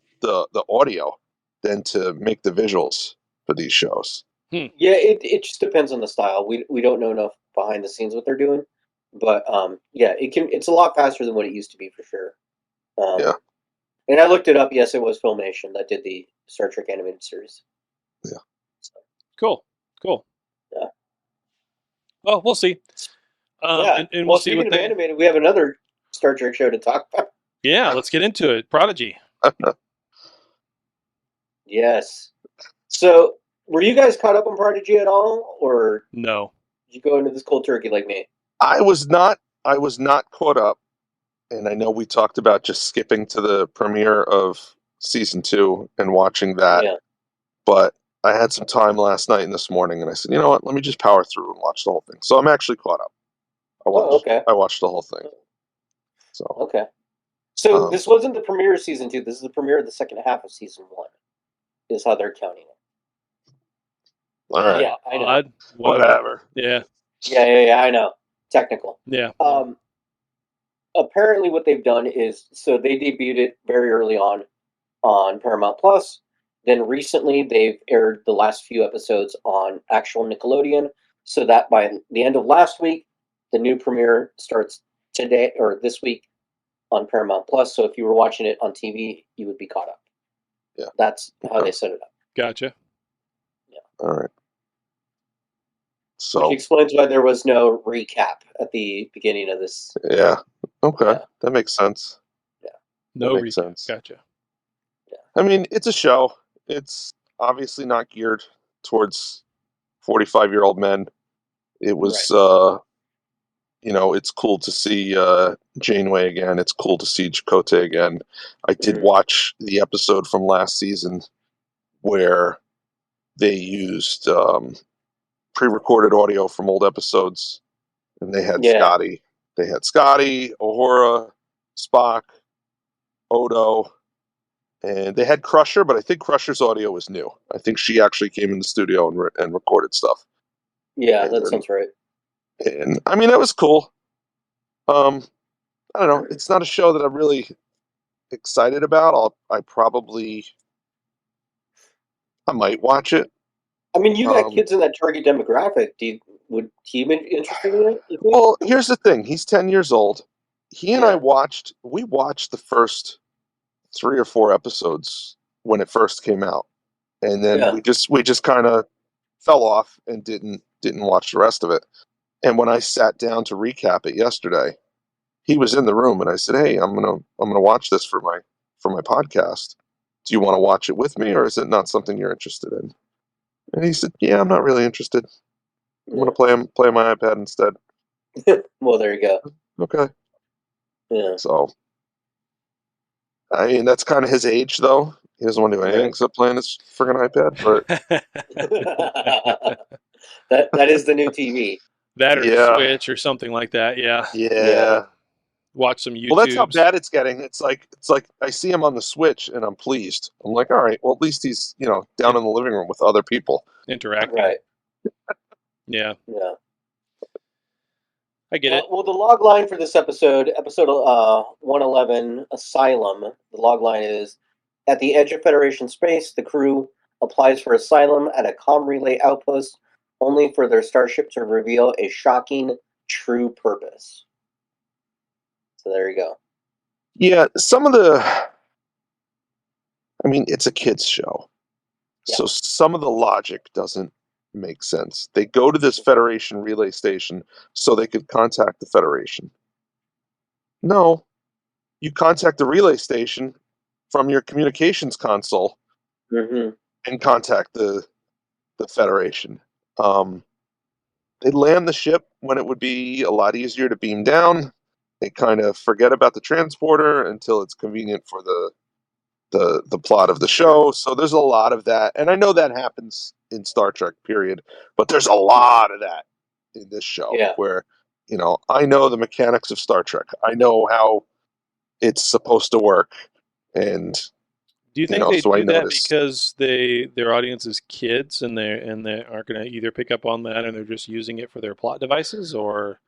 audio than to make the visuals for these shows. Yeah, it just depends on the style. We don't know enough behind the scenes what they're doing, but it's a lot faster than what it used to be for sure. And I looked it up. Yes, it was Filmation that did the Star Trek animated series. Yeah. So. Cool. Yeah. Well, we'll see. And we'll see speaking of animated, we have another Star Trek show to talk about. Yeah, let's get into it. Prodigy. Yes. So, were you guys caught up on Prodigy at all, or No. did you go into this cold turkey like me? I was not caught up, and I know we talked about just skipping to the premiere of season 2 and watching that. Yeah. But I had some time last night and this morning, and I said, you know what? Let me just power through and watch the whole thing. So I'm actually caught up. Okay. I watched the whole thing. So Okay. So this wasn't the premiere of season 2. This is the premiere of the second half of season 1. Is how they're counting it. all right. Yeah, I know. Odd. Whatever. Yeah. Yeah, I know. Technical. Yeah. Apparently what they've done is, so they debuted it very early on Paramount Plus. Then recently they've aired the last few episodes on actual Nickelodeon, so that by the end of last week, the new premiere starts today or this week on Paramount Plus. So if you were watching it on TV, you would be caught up. Yeah. That's how they set it up. Gotcha. Yeah. All right. So which explains why there was no recap at the beginning of this. Yeah. Okay. Yeah. That makes sense. Yeah. No That makes recap. sense. Gotcha. Yeah. I mean, it's a show. It's obviously not geared towards 45-year-old men. It was, it's cool to see Janeway again. It's cool to see Chakotay again. I did watch the episode from last season where they used pre-recorded audio from old episodes, and they had Scotty. They had Scotty, Uhura, Spock, Odo, and they had Crusher, but I think Crusher's audio was new. I think she actually came in the studio and recorded stuff. Yeah, that sounds right. And I mean, that was cool. I don't know. It's not a show that I'm really excited about. I might watch it. I mean, you got kids in that target demographic. Would he be interested in it? Well, here's the thing. He's 10 years old. He and we watched the first 3 or 4 episodes when it first came out. And then we just kind of fell off and didn't watch the rest of it. And when I sat down to recap it yesterday, he was in the room, and I said, "Hey, I'm gonna watch this for my podcast. Do you want to watch it with me, or is it not something you're interested in?" And he said, "Yeah, I'm not really interested. I'm gonna play on my iPad instead." Well, there you go. Okay. Yeah. So, I mean, that's kind of his age, though. He doesn't want to do anything except play on his friggin' iPad. But that is the new TV. That or Switch or something like that. Yeah. Yeah. Watch some YouTube. Well, that's how bad it's getting. It's like I see him on the Switch and I'm pleased. I'm like, all right, well, at least he's down in the living room with other people interacting. Right. Yeah. Yeah. I get it. Well, the log line for this episode 111, Asylum. The log line is: at the edge of Federation space, the crew applies for asylum at a comm relay outpost, only for their starship to reveal a shocking true purpose. So there you go. Yeah, it's a kids show. Yeah. So some of the logic doesn't make sense. They go to this Federation relay station so they could contact the Federation. No, you contact the relay station from your communications console and contact the Federation. They land the ship when it would be a lot easier to beam down. They kind of forget about the transporter until it's convenient for the plot of the show. So there's a lot of that. And I know that happens in Star Trek, period. But there's a lot of that in this show where, I know the mechanics of Star Trek. I know how it's supposed to work. And do you think they do that because their audience is kids and they aren't going to either pick up on that and they're just using it for their plot devices, or?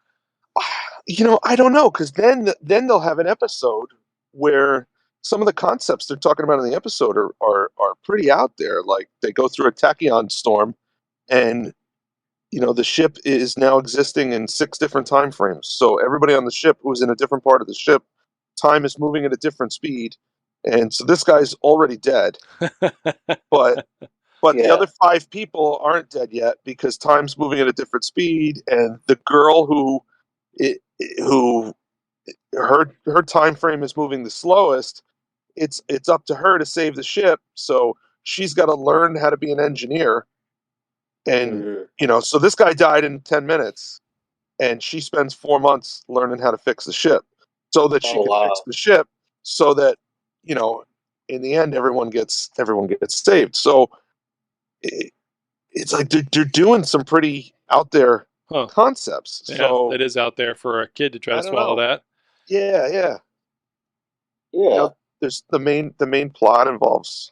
I don't know, because then they'll have an episode where some of the concepts they're talking about in the episode are pretty out there. Like they go through a tachyon storm, and the ship is now existing in 6 different time frames. So everybody on the ship who's in a different part of the ship, time is moving at a different speed, and so this guy's already dead. but the other 5 people aren't dead yet because time's moving at a different speed, and the girl who her time frame is moving the slowest. It's up to her to save the ship, so she's got to learn how to be an engineer. And so this guy died in 10 minutes, and she spends 4 months learning how to fix the ship so that she can fix the ship, so that in the end everyone gets saved. So it's like they're doing some pretty out there concepts. Yeah, so it is out there for a kid to try to swallow that. Yeah. There's the main plot involves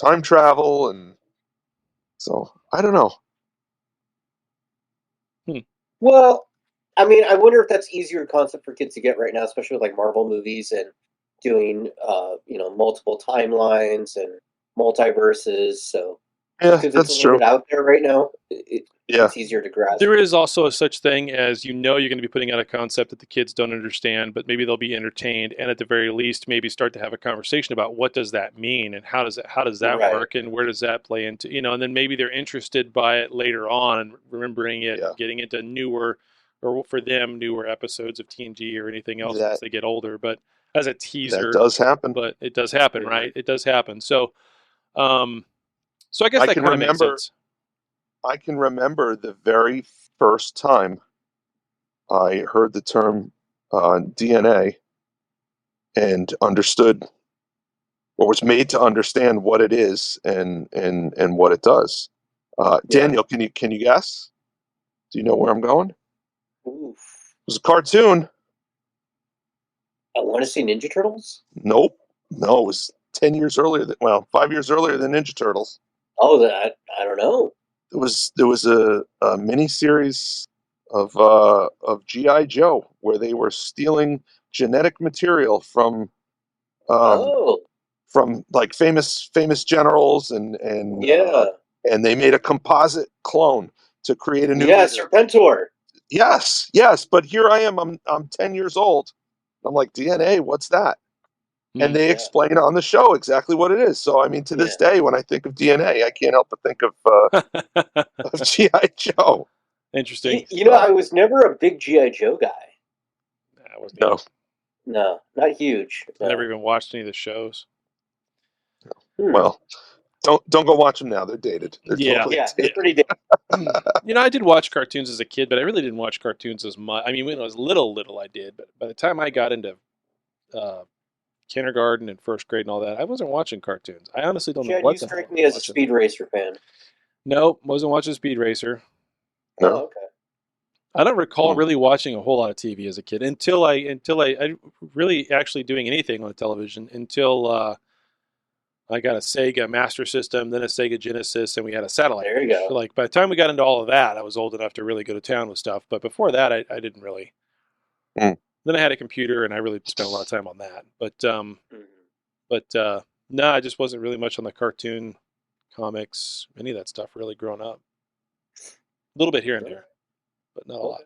time travel, and so I don't know. Well, I mean, I wonder if that's easier concept for kids to get right now, especially with like Marvel movies and doing multiple timelines and multiverses. So because it's a little bit out there right now, it's easier to grasp. There is also a such thing as you're going to be putting out a concept that the kids don't understand, but maybe they'll be entertained, and at the very least, maybe start to have a conversation about what does that mean and how does that work and where does that play into and then maybe they're interested by it later on and remembering it, getting into newer or for them newer episodes of TNG or anything else as they get older. But as a teaser, that does happen. But it does happen, right? It does happen. So, so I guess that kind of makes sense. I can remember the very first time I heard the term DNA and understood, or was made to understand what it is and what it does. Daniel, can you guess? Do you know where I'm going? Oof. It was a cartoon. I want to say Ninja Turtles? Nope. No, it was 10 years earlier. 5 years earlier than Ninja Turtles. Oh, I don't know. There was a mini series of G.I. Joe where they were stealing genetic material from like famous generals and they made a composite clone to create a new leader. Serpentor. Yes, but here I am. I'm 10 years old. I'm like, DNA, what's that? And they explain on the show exactly what it is. So, I mean, to this day, when I think of DNA, I can't help but think of G.I. Joe. Interesting. I was never a big G.I. Joe guy. No, not huge. I never even watched any of the shows. Well, don't go watch them now. They're dated. They're pretty dated. I did watch cartoons as a kid, but I really didn't watch cartoons as much. I mean, when I was little, I did. But by the time I got into kindergarten and first grade and all that, I wasn't watching cartoons. I honestly don't know what the hell. You strike me as a Speed Racer fan. Nope, wasn't watching Speed Racer. No. Oh, okay. I don't recall really watching a whole lot of TV as a kid until I really actually doing anything on television until I got a Sega Master System, then a Sega Genesis, and we had a satellite. There you go. So, like by the time we got into all of that, I was old enough to really go to town with stuff. But before that, I didn't really. Then I had a computer, and I really spent a lot of time on that. But no, I just wasn't really much on the cartoon, comics, any of that stuff. Really growing up, a little bit here and there, but not a lot.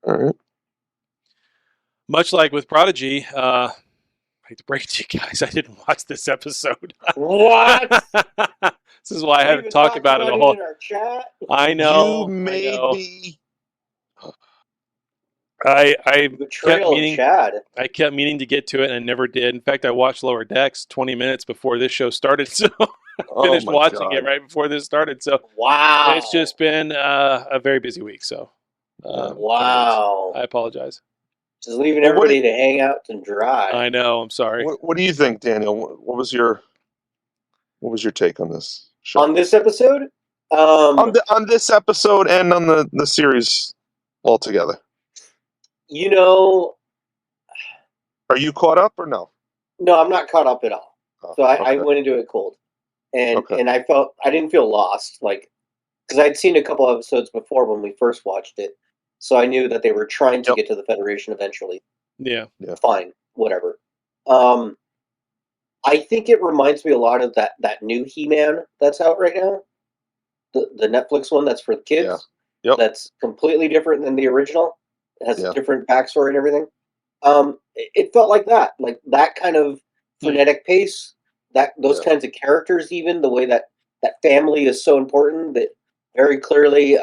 All right. Much like with Prodigy, I hate to break it to you guys, I didn't watch this episode. What? This is why I haven't talked about it a whole. In our chat? I know. You made me. I kept meaning to get to it and I never did. In fact, I watched Lower Decks 20 minutes before this show started, so I finished watching it right before this started. So wow, it's just been a very busy week. So wow, I apologize. Just leaving everybody to hang out and dry. I know. I'm sorry. What do you think, Daniel? What was your take on this show? On this episode? On this episode and on the series altogether. Are you caught up or no? No, I'm not caught up at all. So I went into it cold, and I didn't feel lost, like because I'd seen a couple episodes before when we first watched it, so I knew that they were trying to get to the Federation eventually. Yeah. Fine, whatever. I think it reminds me a lot of that new He-Man that's out right now, the Netflix one that's for the kids. Yeah. Yep. That's completely different than the original. It has a different backstory and everything. It felt like that kind of frenetic pace, those kinds of characters, even the way that family is so important, that very clearly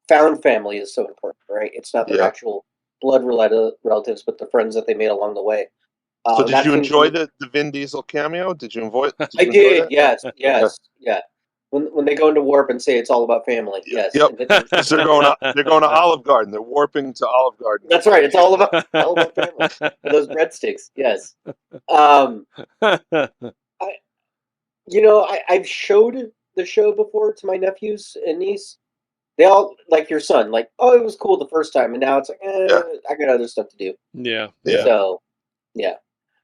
found family is so important, right? It's not their actual blood relatives, but the friends that they made along the way. So did you enjoy the Vin Diesel cameo? Did you enjoy? I did. Yes. Okay. Yeah. When they go into warp and say it's all about family. Yes. Yep. Because they're going to Olive Garden. They're warping to Olive Garden. That's right. It's all about family. And those breadsticks. Yes. I've showed the show before to my nephews and niece. They all, like your son, like, oh, it was cool the first time, and now it's like, I got other stuff to do. Yeah. So, yeah.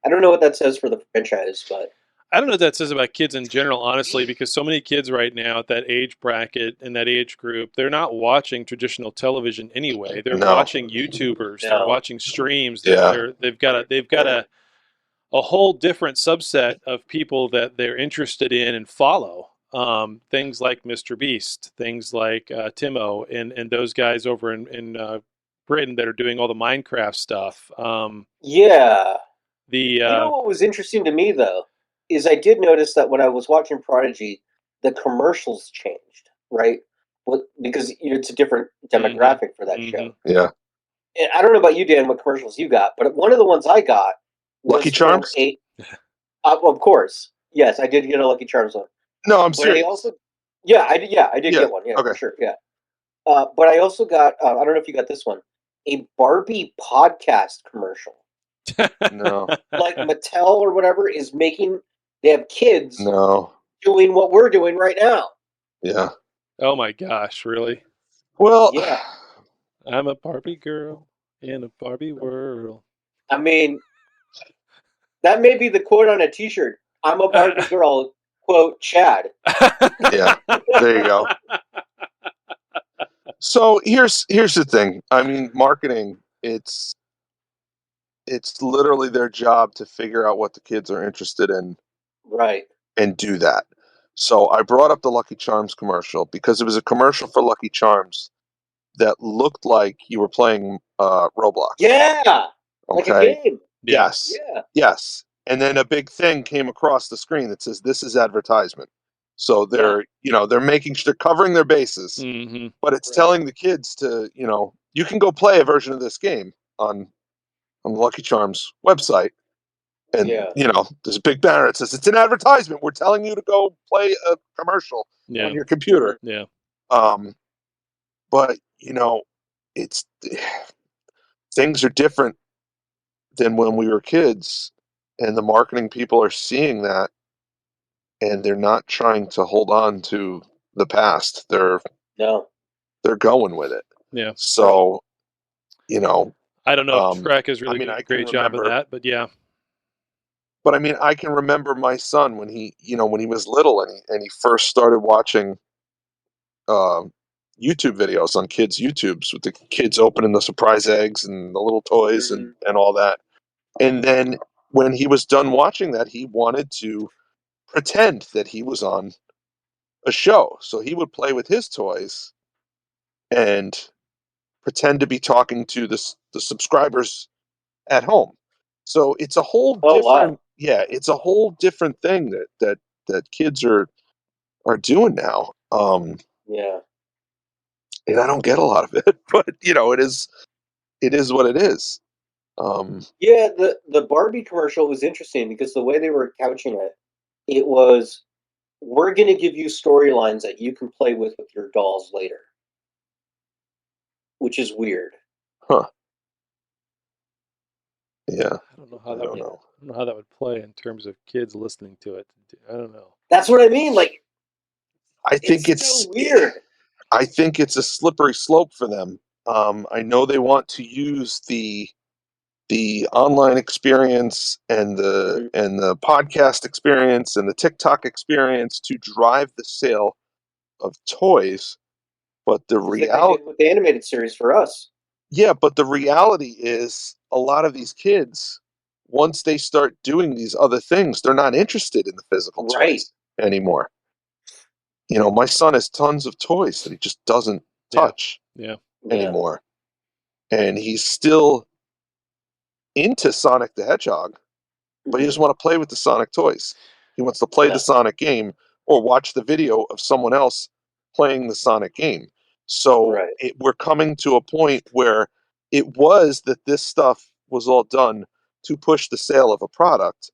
I don't know what that says for the franchise, but I don't know what that says about kids in general, honestly, because so many kids right now at that age bracket and that age group, they're not watching traditional television anyway. They're watching YouTubers. They're watching streams. They've got a whole different subset of people that they're interested in and follow. Things like Mr. Beast, things like Timo, and those guys over in Britain that are doing all the Minecraft stuff. You know what was interesting to me, though, is I did notice that when I was watching Prodigy, the commercials changed, right? Because it's a different demographic for that show. Yeah. And I don't know about you, Dan, what commercials you got, but one of the ones I got was Lucky Charms? Of course. Yes, I did get a Lucky Charms one. No, I'm serious. I did get one. Yeah, okay. For sure. Yeah. But I also got, I don't know if you got this one, a Barbie podcast commercial. No. Like Mattel or whatever is making, they have kids doing what we're doing right now. Yeah. Oh my gosh, really? Well, yeah. I'm a Barbie girl in a Barbie world. I mean, that may be the quote on a t-shirt. I'm a Barbie girl, quote, Chad. Yeah, there you go. So here's the thing. I mean, marketing, it's literally their job to figure out what the kids are interested in. Right. And do that. So I brought up the Lucky Charms commercial because it was a commercial for Lucky Charms that looked like you were playing Roblox. Yeah. Okay. Like a game. Yes. Yeah. Yes. And then a big thing came across the screen that says this is advertisement. So they're they're covering their bases, but it's telling the kids to, you can go play a version of this game on the Lucky Charms website. And, there's a big banner that says, it's an advertisement. We're telling you to go play a commercial on your computer. Yeah. But, it's things are different than when we were kids. And the marketing people are seeing that. And they're not trying to hold on to the past. They're going with it. Yeah. So, I don't know if Trek is really doing a great job of that, but yeah. But I mean, I can remember my son when he was little and he first started watching YouTube videos on kids' YouTubes with the kids opening the surprise eggs and the little toys and all that. And then when he was done watching that, he wanted to pretend that he was on a show. So he would play with his toys and pretend to be talking to the subscribers at home. So it's a whole different, it's a whole different thing that kids are doing now. And I don't get a lot of it, but it is what it is. The Barbie commercial was interesting because the way they were couching it was, we're going to give you storylines that you can play with your dolls later, which is weird. Huh. Yeah. I don't know how that would play in terms of kids listening to it. I don't know. That's what I mean. Like, I think it's so weird. I think it's a slippery slope for them. I know they want to use the online experience and the podcast experience and the TikTok experience to drive the sale of toys, but the reality with the animated series for us. Yeah, but the reality is a lot of these kids, once they start doing these other things, they're not interested in the physical toys anymore. My son has tons of toys that he just doesn't touch anymore. And he's still into Sonic the Hedgehog, but he doesn't want to play with the Sonic toys. He wants to play the Sonic game or watch the video of someone else playing the Sonic game. So we're coming to a point where it was that this stuff was all done to push the sale of a product,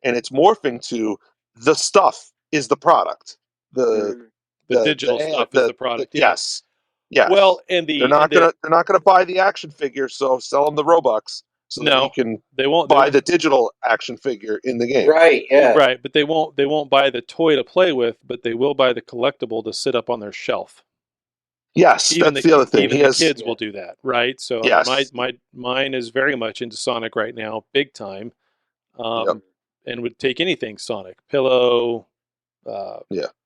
and it's morphing to the stuff is the product. The digital stuff is the product. Yes. Yes. Well, and they're not gonna buy the action figure, so sell them the Robux so that you can buy the digital action figure in the game. Right, yeah. Right, but they won't buy the toy to play with, but they will buy the collectible to sit up on their shelf. Yes, that's the other thing. Even the kids will do that, right? So yes. mine is very much into Sonic right now, big time, and would take anything Sonic, pillow,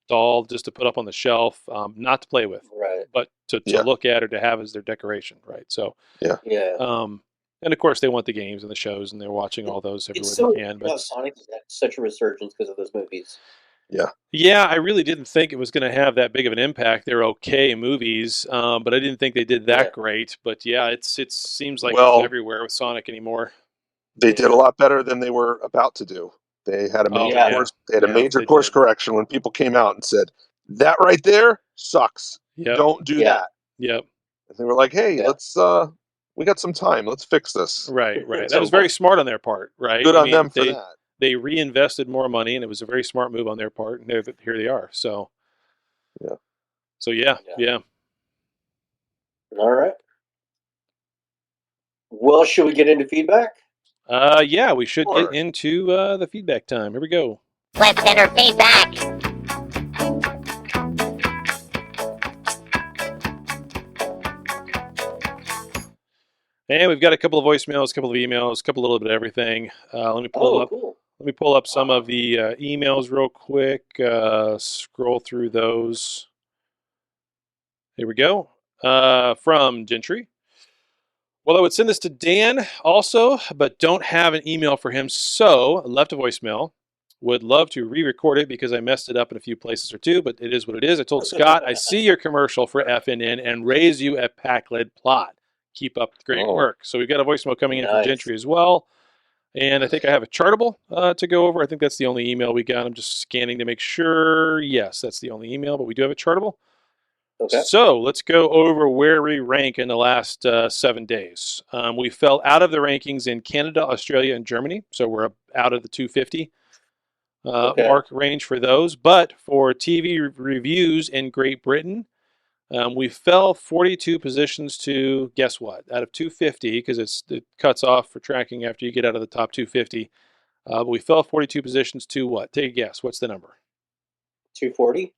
doll, just to put up on the shelf, not to play with, right? But to look at or to have as their decoration, right? So yeah. And of course they want the games and the shows, and they're watching all those everywhere they can. But Sonic has had such a resurgence because of those movies. Yeah, I really didn't think it was going to have that big of an impact. They're okay movies, but I didn't think they did that great. But yeah, it seems like it's everywhere with Sonic anymore. They did a lot better than they were about to do. They had a major course. They had a major course correction when people came out and said that right there sucks. Don't do that. Yep. And they were like, "Hey, let's. We got some time. Let's fix this." Right. That was very smart on their part. Right. Good on them for that. They reinvested more money, and it was a very smart move on their part. And here they are. So. Yeah. So yeah. All right. Well, should we get into feedback? Yeah, we should get into the feedback time. Here we go. Let's enter feedback. And we've got a couple of voicemails, a couple of emails, a couple of little bit of everything. Let me pull up. Cool. Let me pull up some of the emails real quick. Scroll through those. Here we go. From Gentry. Well, I would send this to Dan also, but don't have an email for him, so I left a voicemail. Would love to re-record it because I messed it up in a few places or two, but it is what it is. I told Scott, I see your commercial for FNN and raise you a pack-led plot. Keep up the great work. So we've got a voicemail coming in from Gentry as well. And I think I have a chartable to go over. I think that's the only email we got. I'm just scanning to make sure. Yes, that's the only email, but we do have a chartable. Okay. So let's go over where we rank in the last 7 days. We fell out of the rankings in Canada, Australia, and Germany. So we're out of the 250 mark range for those. But for TV reviews in Great Britain, we fell 42 positions to, guess what? Out of 250, because it cuts off for tracking after you get out of the top 250. But we fell 42 positions to what? Take a guess. What's the number? 240?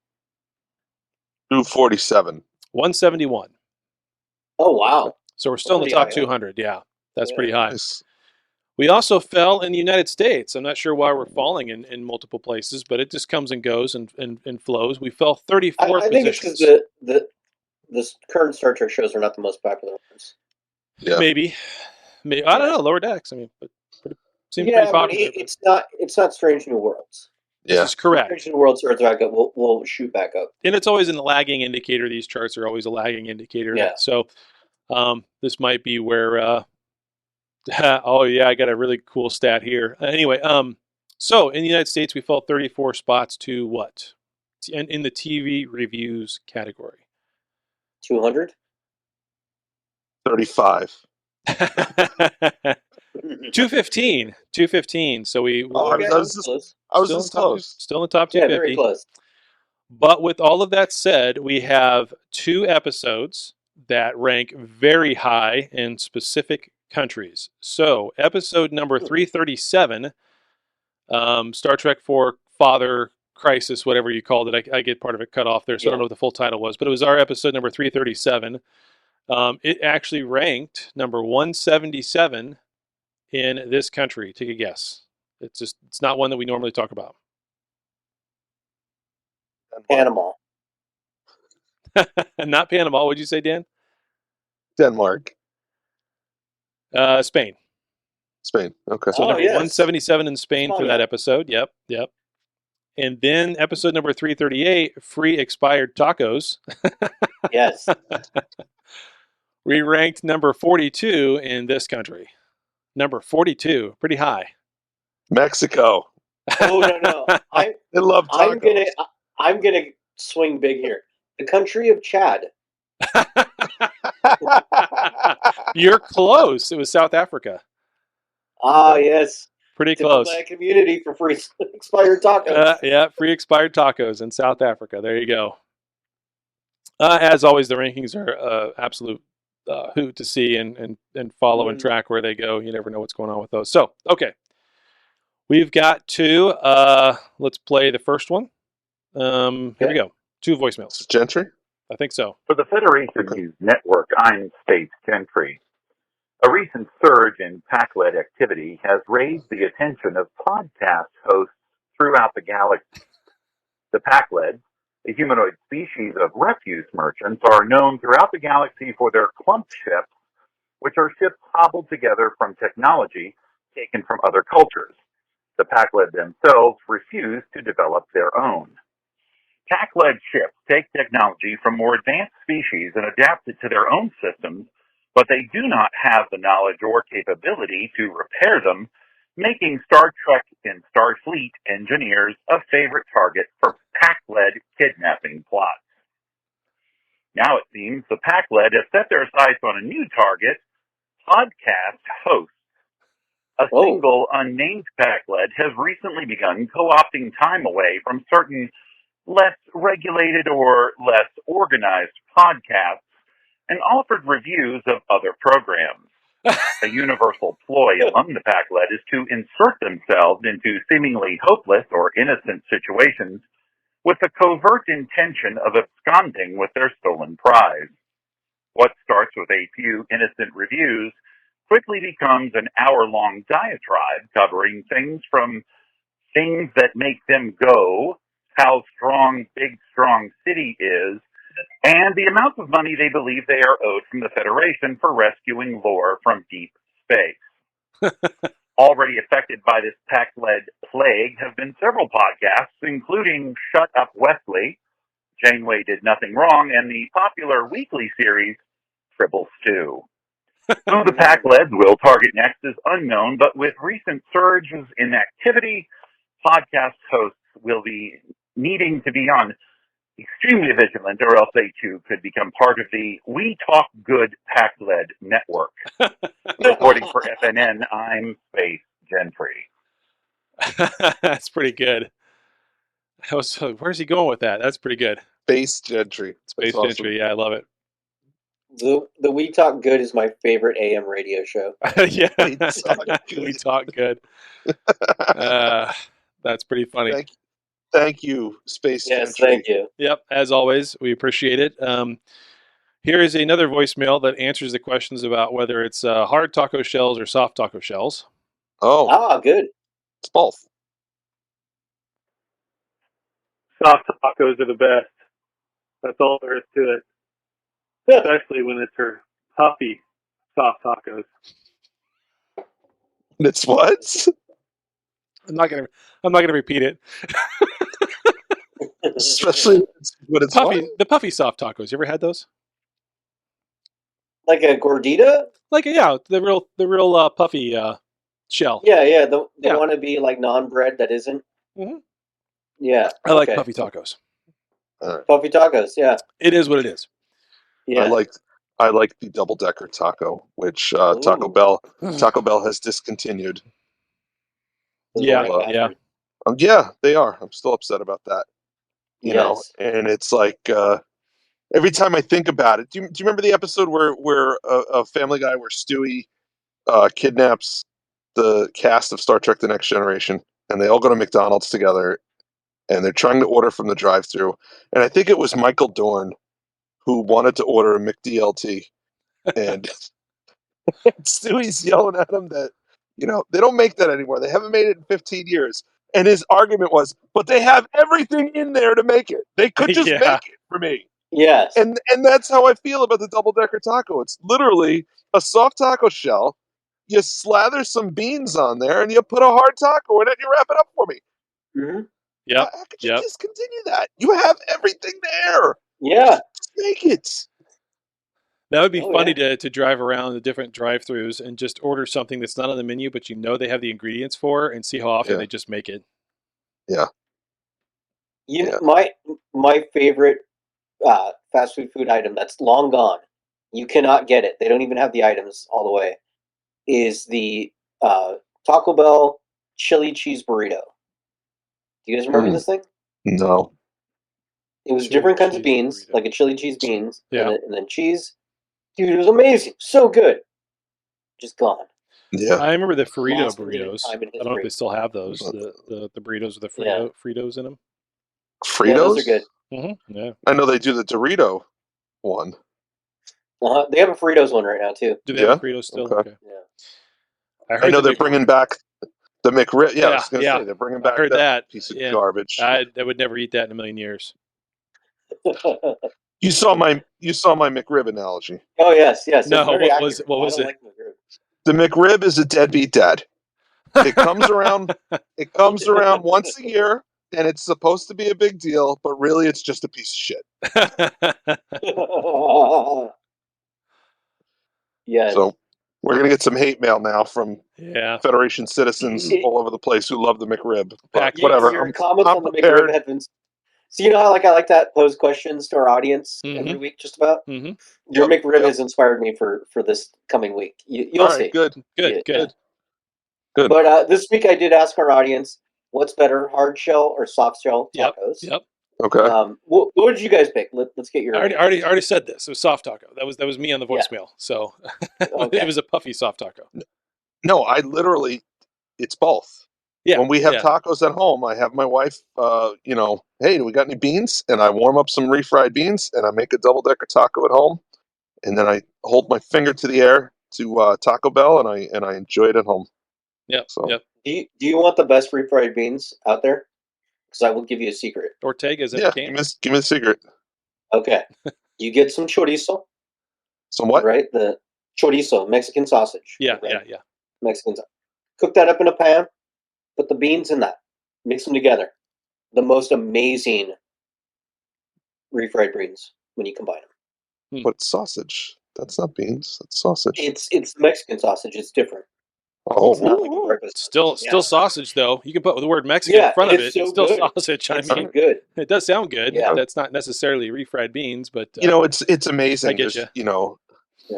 247. 171. Oh, wow. So we're still in the top 200. Yeah, that's pretty high. Nice. We also fell in the United States. I'm not sure why we're falling in multiple places, but it just comes and goes and flows. We fell 34 I think positions. it's because the current Star Trek shows are not the most popular ones. Yeah. Maybe. I don't know. Lower Decks. I mean, but seems pretty popular. It's not Strange New Worlds. This is correct. Strange New Worlds starts back up. We'll shoot back up. And it's always a lagging indicator. These charts are always a lagging indicator. Yeah. So this might be where. Oh yeah, I got a really cool stat here. Anyway, so in the United States, we fell 34 spots to what? In the TV reviews category. 200. 35. 215. So we. I was this close. Still in the top 250. Yeah, very close. But with all of that said, we have 2 episodes that rank very high in specific countries. So episode number 337, Star Trek IV Father Crisis, whatever you called it. I get part of it cut off there, so I don't know what the full title was, but it was our episode number 337. It actually ranked number 177 in this country. Take a guess. It's not one that we normally talk about. Panama. Not Panama. What'd you say, Dan? Denmark. Spain. Okay. So number 177 in Spain for that episode. Yep. And then episode number 338, free expired tacos. Yes. We ranked number 42 in this country. Number 42, pretty high. Mexico. Oh no! They love tacos. I'm gonna swing big here. The country of Chad. You're close. It was South Africa. Ah, yes. Pretty To build close. that community for free expired tacos. Yeah, free expired tacos in South Africa. There you go. As always, the rankings are absolute hoot to see and follow and track where they go. You never know what's going on with those. So, okay. We've got two. Let's play the first one. Here we go. 2 voicemails. Gentry? I think so. For the Federation News Network, I'm Space Gentry. A recent surge in PAC-led activity has raised the attention of podcast hosts throughout the galaxy. The PAC-led, a humanoid species of refuse merchants, are known throughout the galaxy for their clump ships, which are ships hobbled together from technology taken from other cultures. The PAC-led themselves refuse to develop their own. PAC-led ships take technology from more advanced species and adapt it to their own systems, but they do not have the knowledge or capability to repair them, making Star Trek and Starfleet engineers a favorite target for PAC-led kidnapping plots. Now it seems the PAC-led have set their sights on a new target, podcast hosts. A single unnamed PAC-led has recently begun co-opting time away from certain less regulated or less organized podcasts and offered reviews of other programs. A universal ploy among the PAC-led is to insert themselves into seemingly hopeless or innocent situations with the covert intention of absconding with their stolen prize. What starts with a few innocent reviews quickly becomes an hour-long diatribe covering things from things that make them go, how strong Big Strong City is, and the amount of money they believe they are owed from the Federation for rescuing lore from deep space. Already affected by this PAC-led plague have been several podcasts, including Shut Up Wesley, Janeway Did Nothing Wrong, and the popular weekly series Triple Stew. Who the PAC-leds will target next is unknown, but with recent surges in activity, podcast hosts will be needing to be on extremely vigilant, or else they too could become part of the We Talk Good PAC-led network. Reporting for FNN, I'm Space Gentry. That's pretty good. Where's he going with that? That's pretty good. Space Gentry. Space Gentry, yeah, I love it. The We Talk Good is my favorite AM radio show. Yeah, We we talk good. That's pretty funny. Thank you, Space Gentry. Yes, thank you. Yep, as always, we appreciate it. Here is another voicemail that answers the questions about whether it's hard taco shells or soft taco shells. Oh, good. It's both. Soft tacos are the best. That's all there is to it. Especially when it's her puffy soft tacos. It's what? I'm not gonna repeat it. Especially when it's puffy. what? The puffy soft tacos. You ever had those? Like a gordita? Like the real puffy shell. Yeah. The want to be like non-bread that isn't. Mm-hmm. Yeah, I like puffy tacos. Puffy tacos. Yeah, it is what it is. Yeah, I like the double decker taco, which Taco Bell has discontinued. Yeah, yeah, they are. I'm still upset about that. You know, and it's like every time I think about it, do you remember the episode where a Family Guy where Stewie kidnaps the cast of Star Trek: The Next Generation, and they all go to McDonald's together, and they're trying to order from the drive-thru, and I think it was Michael Dorn who wanted to order a McDLT, and Stewie's yelling at him that, you know, they don't make that anymore. They haven't made it in 15 years. And his argument was, but they have everything in there to make it. They could just make it for me. Yes. And that's how I feel about the double-decker taco. It's literally a soft taco shell. You slather some beans on there, and you put a hard taco in it, and you wrap it up for me. Mm-hmm. Yeah. How could you discontinue that? You have everything there. Yeah. Just make it. That would be funny to drive around the different drive-thrus and just order something that's not on the menu, but you know they have the ingredients for, and see how often they just make it. Yeah. My favorite fast food item that's long gone you cannot get it. They don't even have the items all the way. Is the Taco Bell chili cheese burrito. Do you guys remember this thing? No. It was Chili different kinds of cheese beans, burrito. like a chili cheese beans, Yeah. and then cheese. Dude, it was amazing. So good. Just gone. Yeah. I remember the Frito Last infinite burritos. time in I don't know if they history. still have those. The burritos with the Yeah. Fritos in them. Fritos? Yeah, those are good. Yeah. I know they do the Dorito one. They have a Fritos one right now too. Do they have a Fritos still? Okay. Yeah. I heard I know the they're bringing back the McRib. Yeah, I was going to say they're bringing back I heard that piece of garbage. I would never eat that in a million years. You saw my McRib analogy. Oh yes. No, Very what was accurate. what was I don't it? like McRib. The McRib is a deadbeat dad. It comes around. It comes around once a year, and it's supposed to be a big deal, but really, it's just a piece of shit. Yes. So we're gonna get some hate mail now from Yeah. Federation citizens all over the place who love the McRib. But Pack- whatever. Your I'm comments on the prepared. McRib have been. So you know how I like to pose questions to our audience Mhm. every week, just about. Mhm. Your Yep, McRib yep. has inspired me for this coming week. You'll All right, see. good. Good. Yeah. Good. But this week I did ask our audience, what's better, hard shell or soft shell tacos? Yep. Okay. What did you guys pick? Let's get your. I already said this. It was soft taco. That was me on the voicemail. So Okay. it was a puffy soft taco. No, I literally, it's both. Yeah. When we have tacos at home, I have my wife, hey, do we got any beans? And I warm up some refried beans, and I make a double-decker taco at home, and then I hold my finger to the air to Taco Bell, and I enjoy it at home. Yep. So. Yep. Do you want the best refried beans out there? Because I will give you a secret. Ortega's in Yeah, a can. give me the secret. Okay. You get some chorizo. Some what? Right? The chorizo, Mexican sausage. Yeah. Right? Yeah. Mexican sausage. Cook that up in a pan. Put the beans in that. Mix them together. The most amazing refried beans when you combine them. But sausage. That's not beans. That's sausage. It's Mexican sausage. It's different. Oh. It's not like a breakfast. Still sausage though. You can put the word Mexican in front of it. So It's still good. sausage. It's I mean, so good. it does sound good. Yeah. That's not necessarily refried beans, but it's amazing. I get you.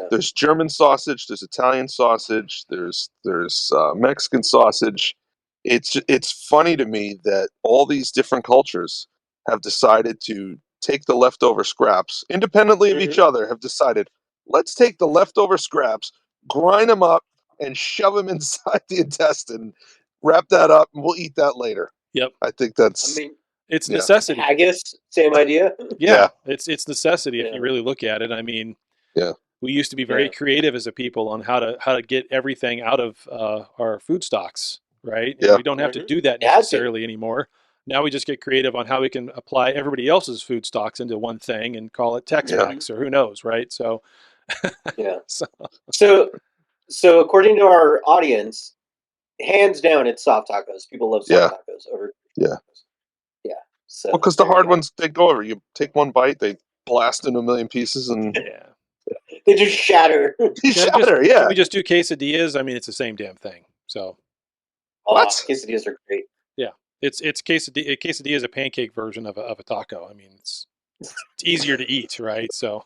There's German sausage, there's Italian sausage, there's Mexican sausage. It's funny to me that all these different cultures have decided to take the leftover scraps, independently of each other, have decided, let's take the leftover scraps, grind them up, and shove them inside the intestine, wrap that up, and we'll eat that later. Yep. I think that's... it's necessity. Haggis, same idea. Yeah. It's necessity if Yeah. you really look at it. I mean, yeah. We used to be very creative as a people on how to get everything out of our food stocks, right? Yeah. We don't have to do that necessarily anymore. Now we just get creative on how we can apply everybody else's food stocks into one thing and call it Tex-Mex or who knows, right? So, yeah. So according to our audience, hands down, it's soft tacos. People love soft tacos over. Yeah. Yeah. So because the hard ones, they go over. You take one bite, they blast into a million pieces, and they just shatter. Can we just do quesadillas? I mean, it's the same damn thing. So what? Quesadillas are great. Yeah, it's quesadilla. Quesadilla is a pancake version of a taco. I mean, it's easier to eat, right? So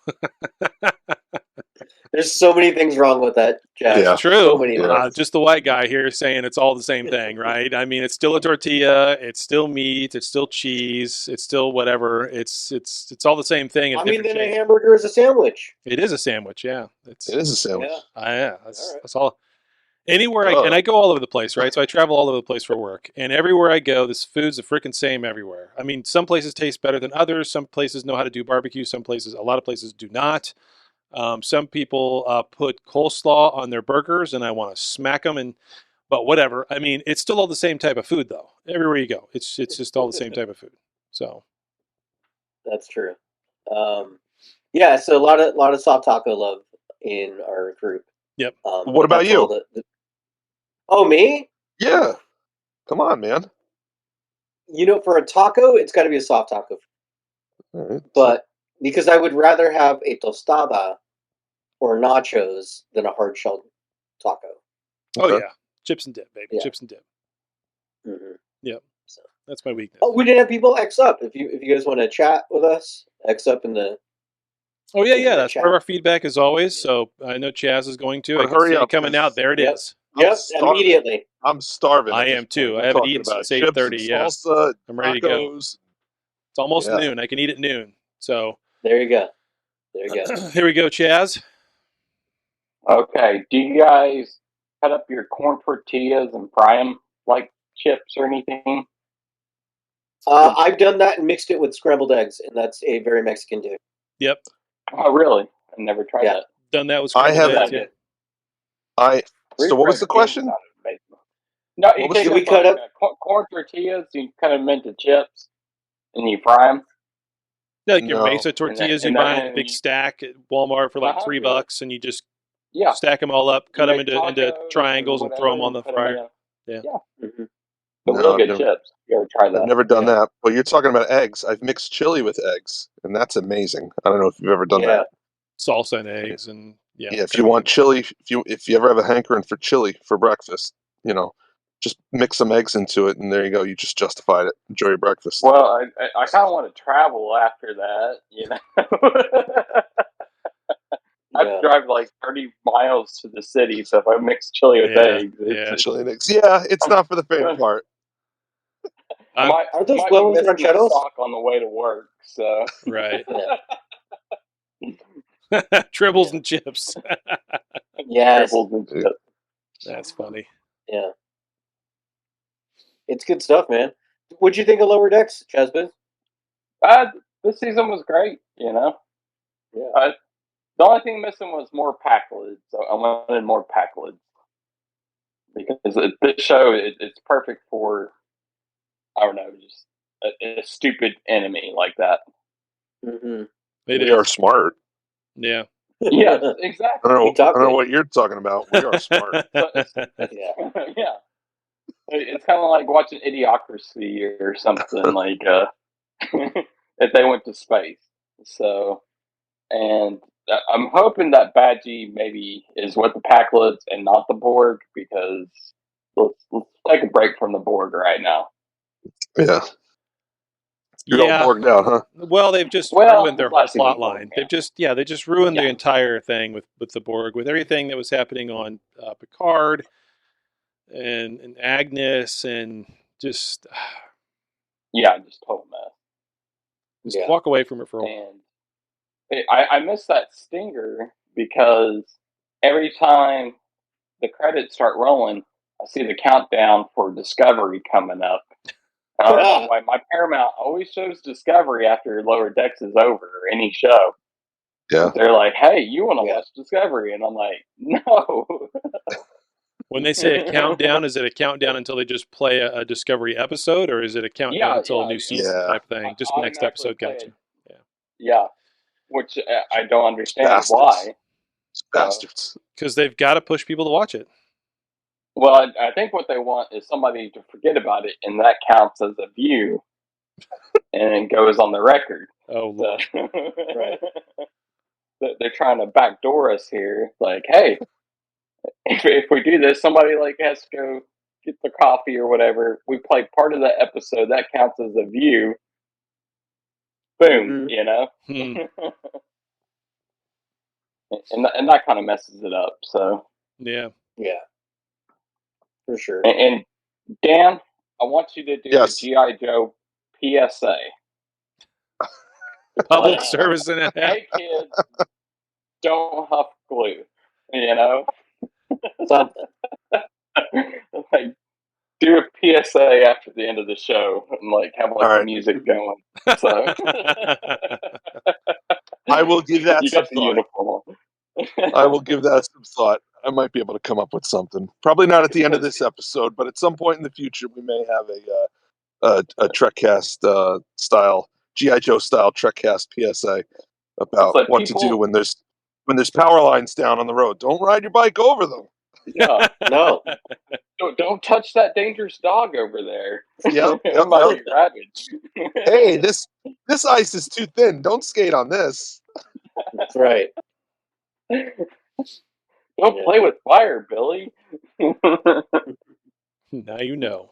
there's so many things wrong with that, Jack. Yeah, true. So many just the white guy here saying it's all the same thing, right? I mean, it's still a tortilla, it's still meat, it's still cheese, it's still whatever. It's all the same thing. I mean, then a hamburger is a sandwich. It is a sandwich, yeah. It is a sandwich. Yeah, that's all. Anywhere I go all over the place, right? So I travel all over the place for work, and everywhere I go, this food's the freaking same everywhere. I mean, some places taste better than others. Some places know how to do barbecue. A lot of places do not. Some people put coleslaw on their burgers, and I want to smack them. But whatever. I mean, it's still all the same type of food, though. Everywhere you go, it's just all the same type of food. So that's true. Yeah, so a lot of soft taco love in our group. Yep. What about you? Oh, me? Yeah. Come on, man. For a taco, it's got to be a soft taco. All right. But because I would rather have a tostada or nachos than a hard shell taco. Oh yeah, chips and dip, baby. Yeah. Chips and dip. Mm-hmm. Yep. So that's my weakness. Oh, we did have people X up. If you guys want to chat with us, X up in the Oh yeah, into the that's chat. part of our feedback as always. So I know Chaz is going to. But I can hurry see it up, coming 'cause- out. There it Yep. is. Yep, starving. immediately. I'm starving. I at this am too. point. We're I haven't talking eaten about since chips 8:30. and Yeah, salsa, I'm ready to go. tacos. It's almost Yeah. noon. I can eat at noon. So There you go. There you go. here we go, Chaz. Okay. Do you guys cut up your corn tortillas and fry them like chips or anything? I've done that and mixed it with scrambled eggs, and that's a very Mexican dish. Yep, Oh, really? I never tried Yeah. that. done that with I scrambled have- eggs. I. So what was the question? No, What you was take the- we cut up- corn tortillas, you cut them into chips, and you fry them. Yeah, like your No. mesa tortillas you And buy then in a big stack at Walmart for like Uh-huh, $3, and you just Yeah. stack them all up, cut You them make into tacos triangles, or and throw them whatever, on the and put 'em in fryer. a- Yeah. Mhm. But No, real I've good never- chips. You ever try that? I've never done that. But you're talking about eggs. I've mixed chili with eggs, and that's amazing. I don't know if you've ever done Yeah. that. Salsa and eggs, and Yeah, if you want chili, if you ever have a hankering for chili for breakfast, just mix some eggs into it, and there you go. You just justified it. Enjoy your breakfast. Well, I kind of want to travel after that, you know. I have to drive like 30 miles to the city, so if I mix chili with eggs, it's chili and eggs. Yeah, it's not for the faint of heart. Aren't those might well be with missing a rancheros? sock on the way to work, so. Right. Yeah. Tribbles and chips. Yes. Tribbles and chips. That's funny. Yeah. It's good stuff, man. What'd you think of Lower Decks, Chesbin? This season was great, you know. Yeah. The only thing missing was more pack lids, so I wanted more pack lids. Because this show, it's perfect for, I don't know, just a stupid enemy like that. Mm-hmm. They are smart. Yeah. Yes, exactly. I don't know what you're talking about. We are smart. Yeah. It's kind of like watching Idiocracy or something, like if they went to space. So, and I'm hoping that Badgie maybe is with the Packlids and not the Borg, because let's take a break from the Borg right now. Yeah. You're all borged out, huh? Well, they've just ruined their whole last season plot line. They've just ruined the entire thing with the Borg, with everything that was happening on Picard and Agnes, and just just total mess. Just walk away from it for a while. And I miss that stinger, because every time the credits start rolling, I see the countdown for Discovery coming up. I don't know why my Paramount always shows Discovery after Lower Decks is over, or any show. Yeah. They're like, hey, you want to watch Discovery? And I'm like, no. When they say a countdown, is it a countdown until they just play a Discovery episode, or is it a countdown until a new season type thing? Just next episode, gotcha. Yeah, which I don't understand Bastards. why. Bastards. Because they've got to push people to watch it. Well, I think what they want is somebody to forget about it, and that counts as a view, and it goes on the record. Oh, Lord. Right. They're trying to backdoor us here. Like, hey, if we do this, somebody has to go get the coffee or whatever. We play part of that episode. That counts as a view. Boom, you know? And that kind of messes it up, so. Yeah. Yeah. For sure. And Dan, I want you to do the G.I. Joe PSA. Public service announcement. Hey, kids, don't huff glue, you know? Something. Do a PSA after the end of the show and have the music going. So. I will give that some the thought. uniform. I will give that some thought. I might be able to come up with something. Probably not at the end of this episode, but at some point in the future, we may have a Trekcast style, G.I. Joe style Trekcast PSA about what to do when there's power lines down on the road. Don't ride your bike over them. Yeah. No. Don't touch that dangerous dog over there. Yep. It might be rabid. Hey, this ice is too thin. Don't skate on this. That's right. Don't play with fire, Billy. Now you know.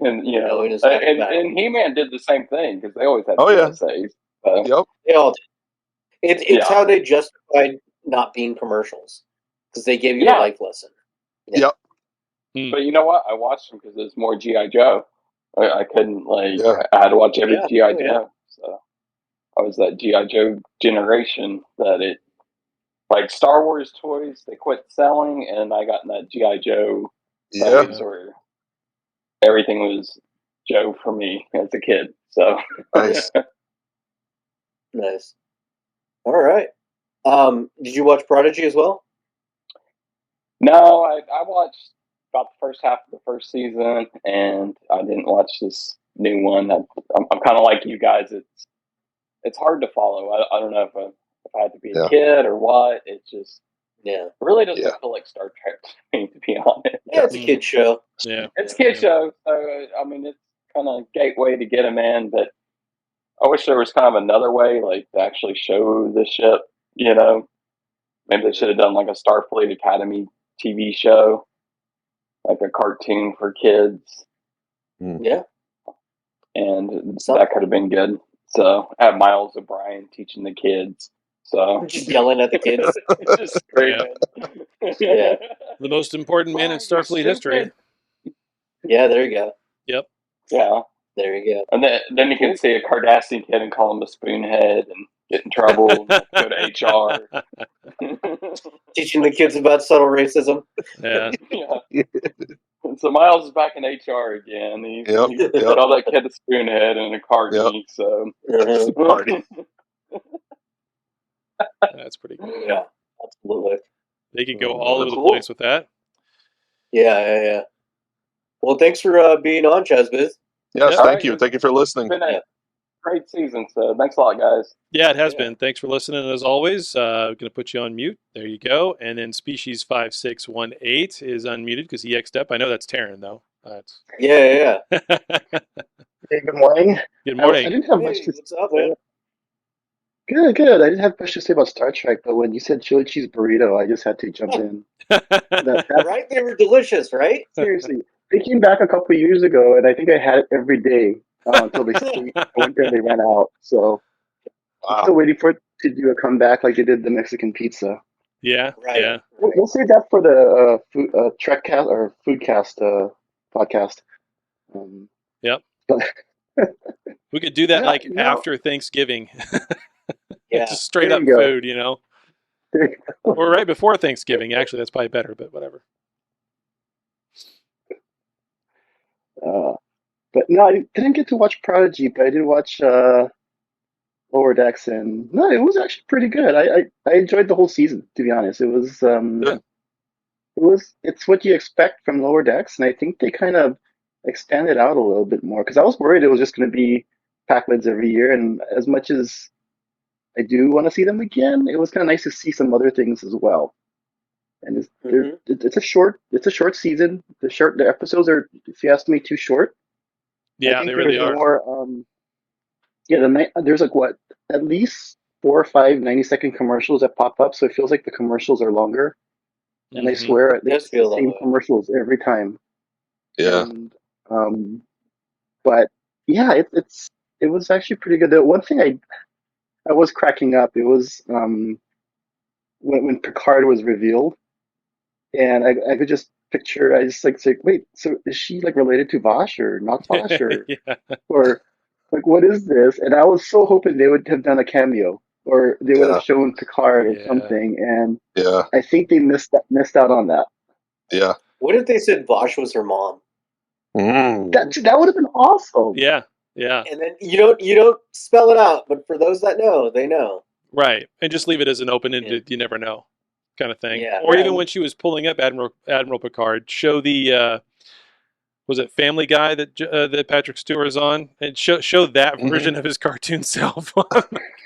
And and He-Man did the same thing, because they always had PSAs. Yep. They all did. It's how they justified not being commercials, because they gave you a life lesson. Yep. But you know what? I watched them because there's more G.I. Joe. I couldn't, I had to watch every G.I. Joe. So I was that G.I. Joe generation that it, like Star Wars toys, they quit selling, and I got in that G.I. Joe phase where everything was Joe for me as a kid. So nice. Nice. All right. Did you watch Prodigy as well? No, I watched about the first half of the first season, and I didn't watch this new one. I'm kind of like you guys. It's hard to follow. I don't know if I had to be a kid or what. It just really doesn't feel like Star Trek to me, to be honest. Yeah, it's a kid show. Yeah, it's a kid show. So I mean, it's kind of a gateway to get them in. But I wish there was kind of another way, like to actually show the ship. You know, maybe they should have done like a Starfleet Academy TV show, like a cartoon for kids. Yeah. And that could have been good. So I have Miles O'Brien teaching the kids. So just yelling at the kids. Just screaming. Yeah. The most important man in Starfleet history. Yeah, there you go. Yep. Yeah. There you go. And then you can see a Cardassian kid and call him a spoonhead and get in trouble, go to HR. Teaching the kids about subtle racism. Yeah. So Miles is back in HR again. He put all that kid a spoonhead and a carny. So party. That's pretty cool. Yeah, absolutely. They could go all over the place with that. Yeah. Well, thanks for being on, Chazbiz. Yes, thank you. Thank you for listening. It's been a great season, so thanks a lot, guys. Yeah, it has been. Thanks for listening. As always, going to put you on mute. There you go. And then Species 5618 is unmuted because he X'd up. I know that's Taryn, though. Yeah. Hey, good morning. Good morning. I didn't have much to what's up, man? Good. I didn't have much to say about Star Trek, but when you said chili cheese burrito, I just had to jump in. Right? They were delicious, right? Seriously. They came back a couple of years ago, and I think I had it every day until they went there and they ran out. So I'm still waiting for it to do a comeback like they did the Mexican pizza. Yeah, right. Yeah. We'll save that for the Trekcast or Foodcast podcast. Yep. We could do that after Thanksgiving. Yeah. Just straight up food, you know. Or right before Thanksgiving. Actually, that's probably better, but whatever. But no, I didn't get to watch Prodigy, but I did watch Lower Decks, and no, it was actually pretty good. I enjoyed the whole season, to be honest. It was it's what you expect from Lower Decks, and I think they kind of expanded out a little bit more because I was worried it was just going to be Pac-Lids every year, and as much as I do want to see them again, it was kind of nice to see some other things as well. And it's a short season. The episodes are, if you ask me, too short. Yeah, they really are. More, there's at least 4 or 5 90-second commercials that pop up, so it feels like the commercials are longer. And I swear, it's the same commercials every time. Yeah. And, but yeah, it was actually pretty good. The one thing I was cracking up. It was when Picard was revealed, and I could just picture. I just say, wait, so is she related to Vosh or not Vosh or or what is this? And I was so hoping they would have done a cameo or they would have shown Picard or something. And I think they missed out on that. Yeah. What if they said Vosh was her mom? That would have been awesome. Yeah. Yeah. And then you don't spell it out, but for those that know, they know. Right. And just leave it as an open-ended, you never know kind of thing. Yeah. Or even when she was pulling up Admiral Picard, show the was it Family Guy that Patrick Stewart is on, and show that version of his cartoon self.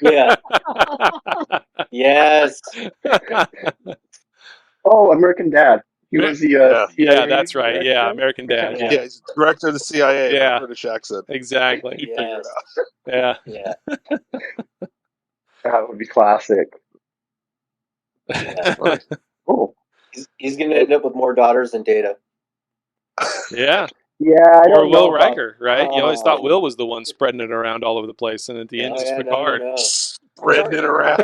Yeah. Yes. Oh, American Dad. He was the CIA that's right. Director? Yeah, American Dad. Yeah, he's director of the CIA. Yeah, British accent. Exactly. Yes. Yeah. Yeah. That would be classic. Yeah. Oh. He's going to end up with more daughters than Data. Yeah. Yeah. Or Will Riker, right? You always thought Will was the one spreading it around all over the place, and at the end, it's Picard. spreading it around.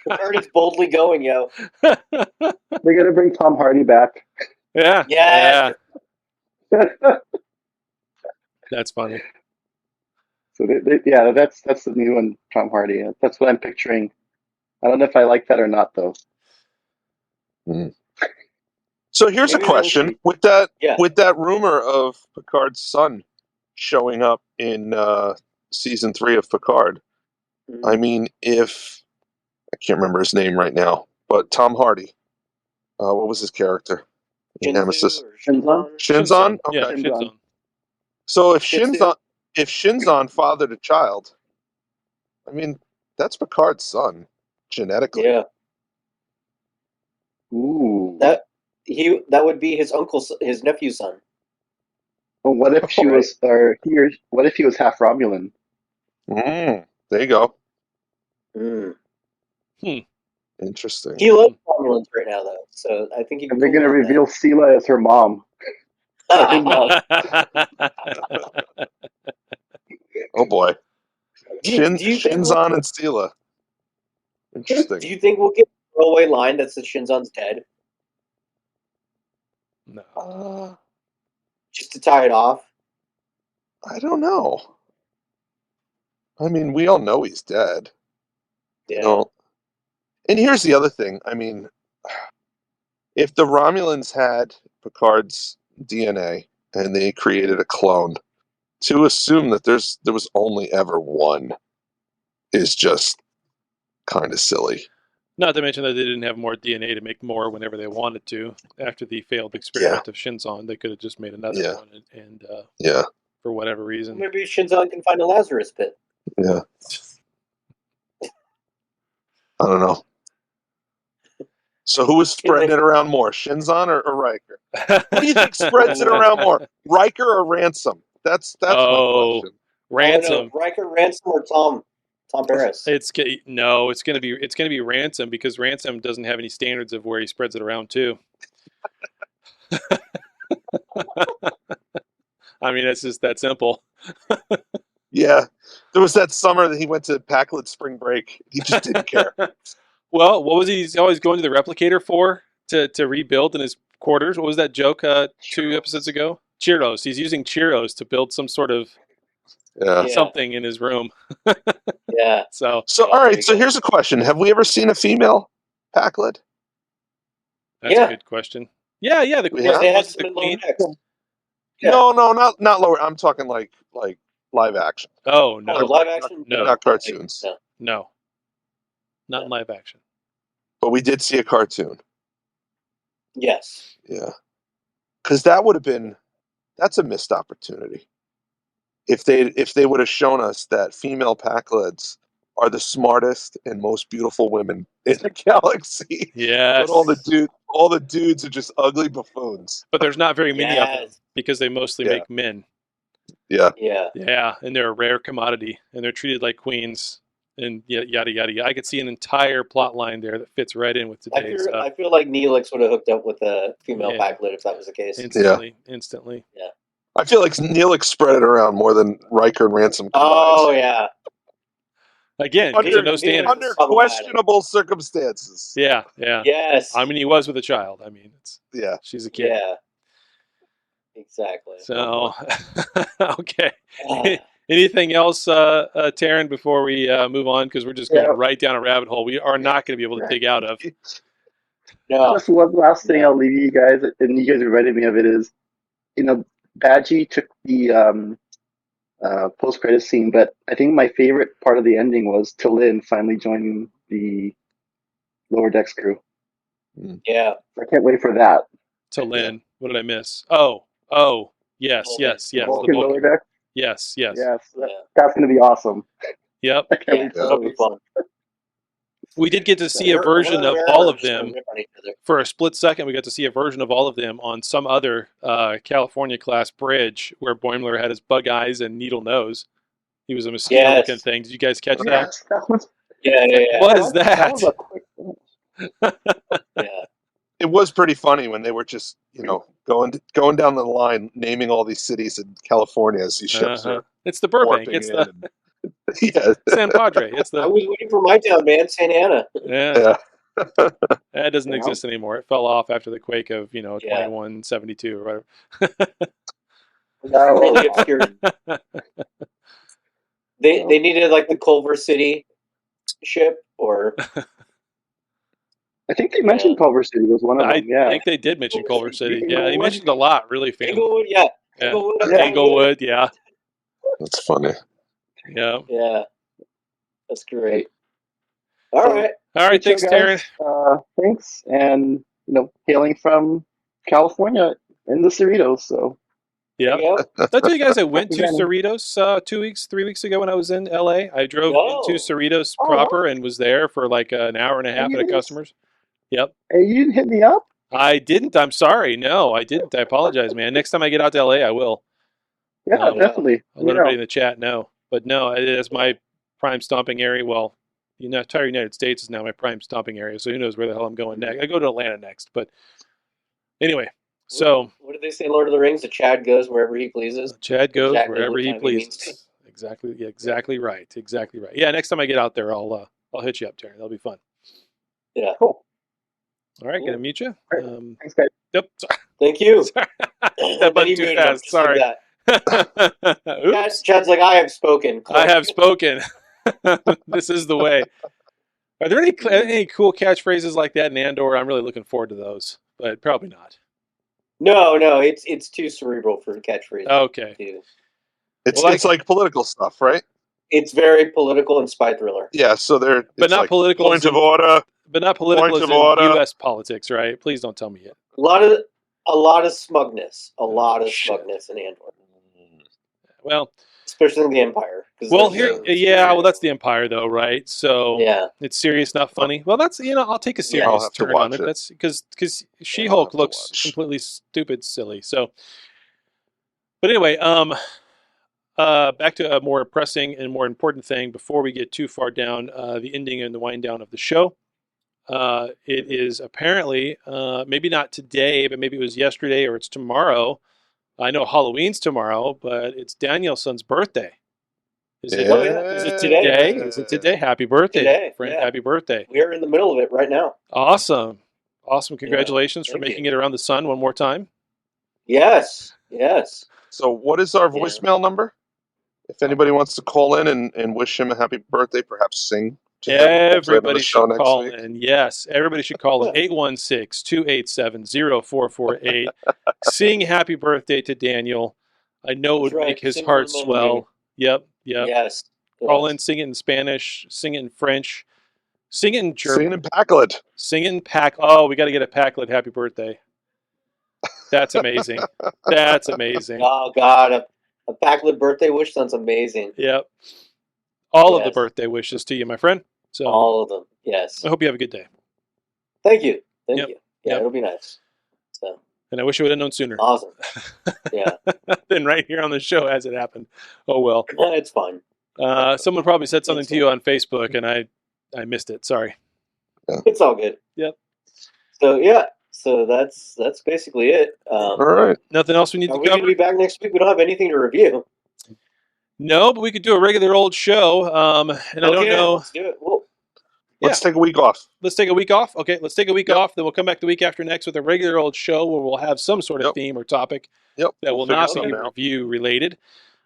Picard is boldly going, yo. They're gonna bring Tom Hardy back. Yeah. Yeah. That's funny. So that's the new one, Tom Hardy. That's what I'm picturing. I don't know if I like that or not, though. So here's Maybe a question: with that rumor of Picard's son showing up in season 3 of Picard, I mean, if I can't remember his name right now, but Tom Hardy, what was his character? Nemesis. Shinzon? Okay. Yeah, Shinzon. So if Shinzon fathered a child, I mean, that's Picard's son, genetically. Yeah. Ooh. That would be his his nephew's son. Well, what if she was, what if he was half Romulan? There you go. Interesting. He loves Romulans right now, though, so I think And they're going to reveal Sela as her mom. Oh boy. Shinzon and Sela. Interesting. Do you think we'll get a throwaway line that says Shinzon's dead? No. Just to tie it off? I don't know. I mean, we all know he's dead. Yeah. You know? And here's the other thing. I mean, if the Romulans had Picard's DNA and they created a clone, to assume that there was only ever one is just kind of silly. Not to mention that they didn't have more DNA to make more whenever they wanted to. After the failed experiment of Shinzon, they could have just made another one. And for whatever reason. Maybe Shinzon can find a Lazarus pit. Yeah. I don't know. So who was spreading it around more, Shinzon or Riker? Who do you think spreads it around more, Riker or Ransom? That's my question. Ransom. Oh, no. Riker, Ransom, or Tom Paris? It's gonna be Ransom, because Ransom doesn't have any standards of where he spreads it around to. I mean, it's just that simple. Yeah, there was that summer that he went to Packlet spring break. He just didn't care. Well, what was he always going to the replicator for? To rebuild in his quarters? What was that joke 2 episodes ago? Cheerios. He's using Cheerios to build some sort of something in his room. Yeah. So all right. So here's a question: have we ever seen a female Packlet? That's a good question. Yeah. The queen. No, not lower. I'm talking like live action. Oh no, live action. No, not cartoons. No, not in live action. But we did see a cartoon. Yes. Yeah. Because that's a missed opportunity. If they would have shown us that female Packlets are the smartest and most beautiful women in the galaxy. Yes. But all the dudes are just ugly buffoons. But there's not very many of them because they mostly make men. Yeah. Yeah, and they're a rare commodity, and they're treated like queens, and yada yada. I could see an entire plot line there that fits right in with today's. I feel like Neelix would have hooked up with a female Packlet if that was the case. Instantly. Yeah. I feel like Neelix spread it around more than Riker and Ransom combined. Oh yeah. Again, under questionable circumstances. Yeah. Yes. I mean, he was with a child. I mean, she's a kid. Yeah. Exactly. So, okay. Anything else, Taryn, before we move on? Because we're just going right down a rabbit hole we are not going to be able to dig out of. No. Just one last thing I'll leave you guys, and you guys reminded me of it, is, Badgie took the post-credit scene, but I think my favorite part of the ending was T'Lyn finally joining the Lower Decks crew. Yeah. I can't wait for that. T'Lyn. What did I miss? Oh, yes. Vulcan Lower Deck? Yes. That's going to be awesome. Yep. That'll be fun. We did get to see a version of all of them. For a split second, we got to see a version of all of them on some other California-class bridge where Boimler had his bug eyes and needle nose. He was a mosquito-looking thing. Did you guys catch that? Yeah. What is that? Yeah. It was pretty funny when they were just, going down the line, naming all these cities in California as these ships are. It's the Burbank. It's the Yeah. San Padre. It's I the was waiting for my town, man, Santa Ana. yeah. Yeah. That doesn't Yeah. exist anymore. It fell off after the quake of Yeah. 2172 or whatever. Really obscure. They needed like the Culver City ship, or I think they mentioned Culver City was one of them. I Yeah. think they did mention Culver City. Yeah, they Inglewood. mentioned a lot. Really fancy. Inglewood. Yeah, Yeah. Inglewood. Yeah. Inglewood. Yeah. That's funny. Yeah. Yeah, that's great. All right. All right. Good Thanks, show, Taryn. guys. Thanks, and hailing from California in the Cerritos. So Yeah. There you go. Did I tell you guys I went to Presenting. Cerritos 3 weeks ago when I was in LA? I drove into No. Cerritos Oh, proper and was there for like an hour and a half you at a didn't- customer's. Yep. Hey, you didn't hit me up? I didn't. I'm sorry. No, I didn't. I apologize, man. Next time I get out to LA, I will. Yeah, definitely. I'll let everybody in the chat know. But no, it is my prime stomping area. Well, entire United States is now my prime stomping area. So who knows where the hell I'm going next? I go to Atlanta next. But anyway, so What did they say in Lord of the Rings? That Chad goes wherever he pleases. Chad goes Exactly wherever what he time he means pleases. Exactly. Yeah, exactly right. Exactly right. Yeah. Next time I get out there, I'll hit you up, Terry. That'll be fun. Yeah. Cool. All right. Gonna mute you. All right. Thanks, guys. Yep. Sorry. Thank you. Sorry. Then That button he too muted him fast. just like Sorry. that. Oops. Chad's like, I have spoken. I have spoken. This is the way. Are there any cool catchphrases like that in Andor? I'm really looking forward to those, but probably not. No, it's too cerebral for catchphrases. Okay. Too. It's like political stuff, right? It's very political and spy thriller. Yeah, so they're But it's not like political. point of order. But not political Point as of in order. U.S. politics, right? Please don't tell me yet. A lot of smugness. A lot of Shit. smugness in Andor. Well, especially in the Empire. Well, well, that's the Empire, though, right? So yeah, it's serious, not funny. Well, that's I'll take a serious I'll have to turn on watch it. it. That's because She-Hulk looks watch. completely stupid, silly. So, but anyway, back to a more pressing and more important thing before we get too far down the ending and the wind down of the show. It is apparently maybe not today, but maybe it was yesterday or it's tomorrow. I know Halloween's tomorrow, but it's Danielson's birthday. Is it today? Is it today? Happy birthday, today, friend! yeah. Happy birthday! We are in the middle of it right now. Awesome! Congratulations for thank making you. it around the sun one more time. Yes. So what is our voicemail number? If anybody wants to call in and wish him a happy birthday, perhaps sing to him. Everybody show should next call week. in. Yes, everybody should call in 816-287-0448. Sing happy birthday to Daniel. I know it would right. make his Sing heart for the swell. moment. Yep. Yes. Call in, sing it in Spanish, sing it in French, sing it in German. Sing it in Packlet. Sing it in Pack. Oh, we got to get a Packlet happy birthday. That's amazing. That's amazing. Oh God, a Packlet birthday wish sounds amazing. Yep. All of the birthday wishes to you, my friend. So all of them. Yes. I hope you have a good day. Thank you. Thank Yep. you. Yeah, it'll be nice. So. And I wish I would have known sooner. Awesome. Yeah. Than right here on the show as it happened. Oh well. It's fine. Someone probably said something to you on Facebook, and I missed it. Sorry. It's all good. Yep. So yeah. So that's basically it. All right. Nothing else we need to Are we cover? going to be back next week? We don't have anything to review. No, but we could do a regular old show. And I don't know. Let's do it. Well, Let's take a week off. Let's take a week off. Okay, let's take a week off. Then we'll come back the week after next with a regular old show where we'll have some sort of theme or topic that will not be review related.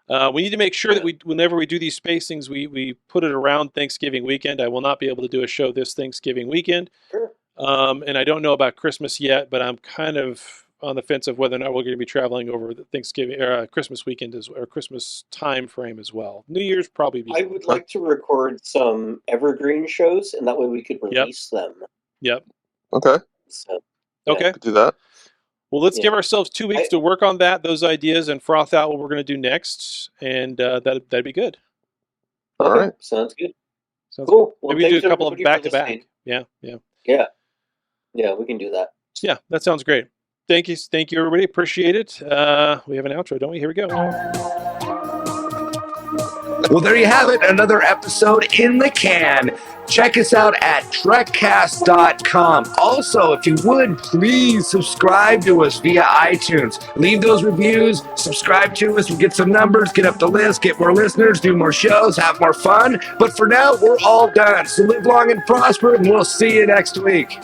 We need to make sure that whenever we do these spacings, we put it around Thanksgiving weekend. I will not be able to do a show this Thanksgiving weekend. Sure. And I don't know about Christmas yet, but I'm kind of on the fence of whether or not we're going to be traveling over the Thanksgiving or Christmas weekend or Christmas time frame as well. New Year's probably. I would like to record some evergreen shows, and that way we could release them. Yep. Okay. So, okay. Could do that. Well, let's give ourselves 2 weeks to work on those ideas, and froth out what we're going to do next, and that'd be good. All right. Sounds good. Sounds cool. Good. Well, Maybe do a couple of back to back. Yeah. Yeah, we can do that. Yeah, that sounds great. Thank you, everybody. Appreciate it. We have an outro, don't we? Here we go. Well, there you have it. Another episode in the can. Check us out at trekcast.com. Also, if you would, please subscribe to us via iTunes. Leave those reviews, subscribe to us, we'll get some numbers, get up the list, get more listeners, do more shows, have more fun. But for now, we're all done. So live long and prosper, and we'll see you next week.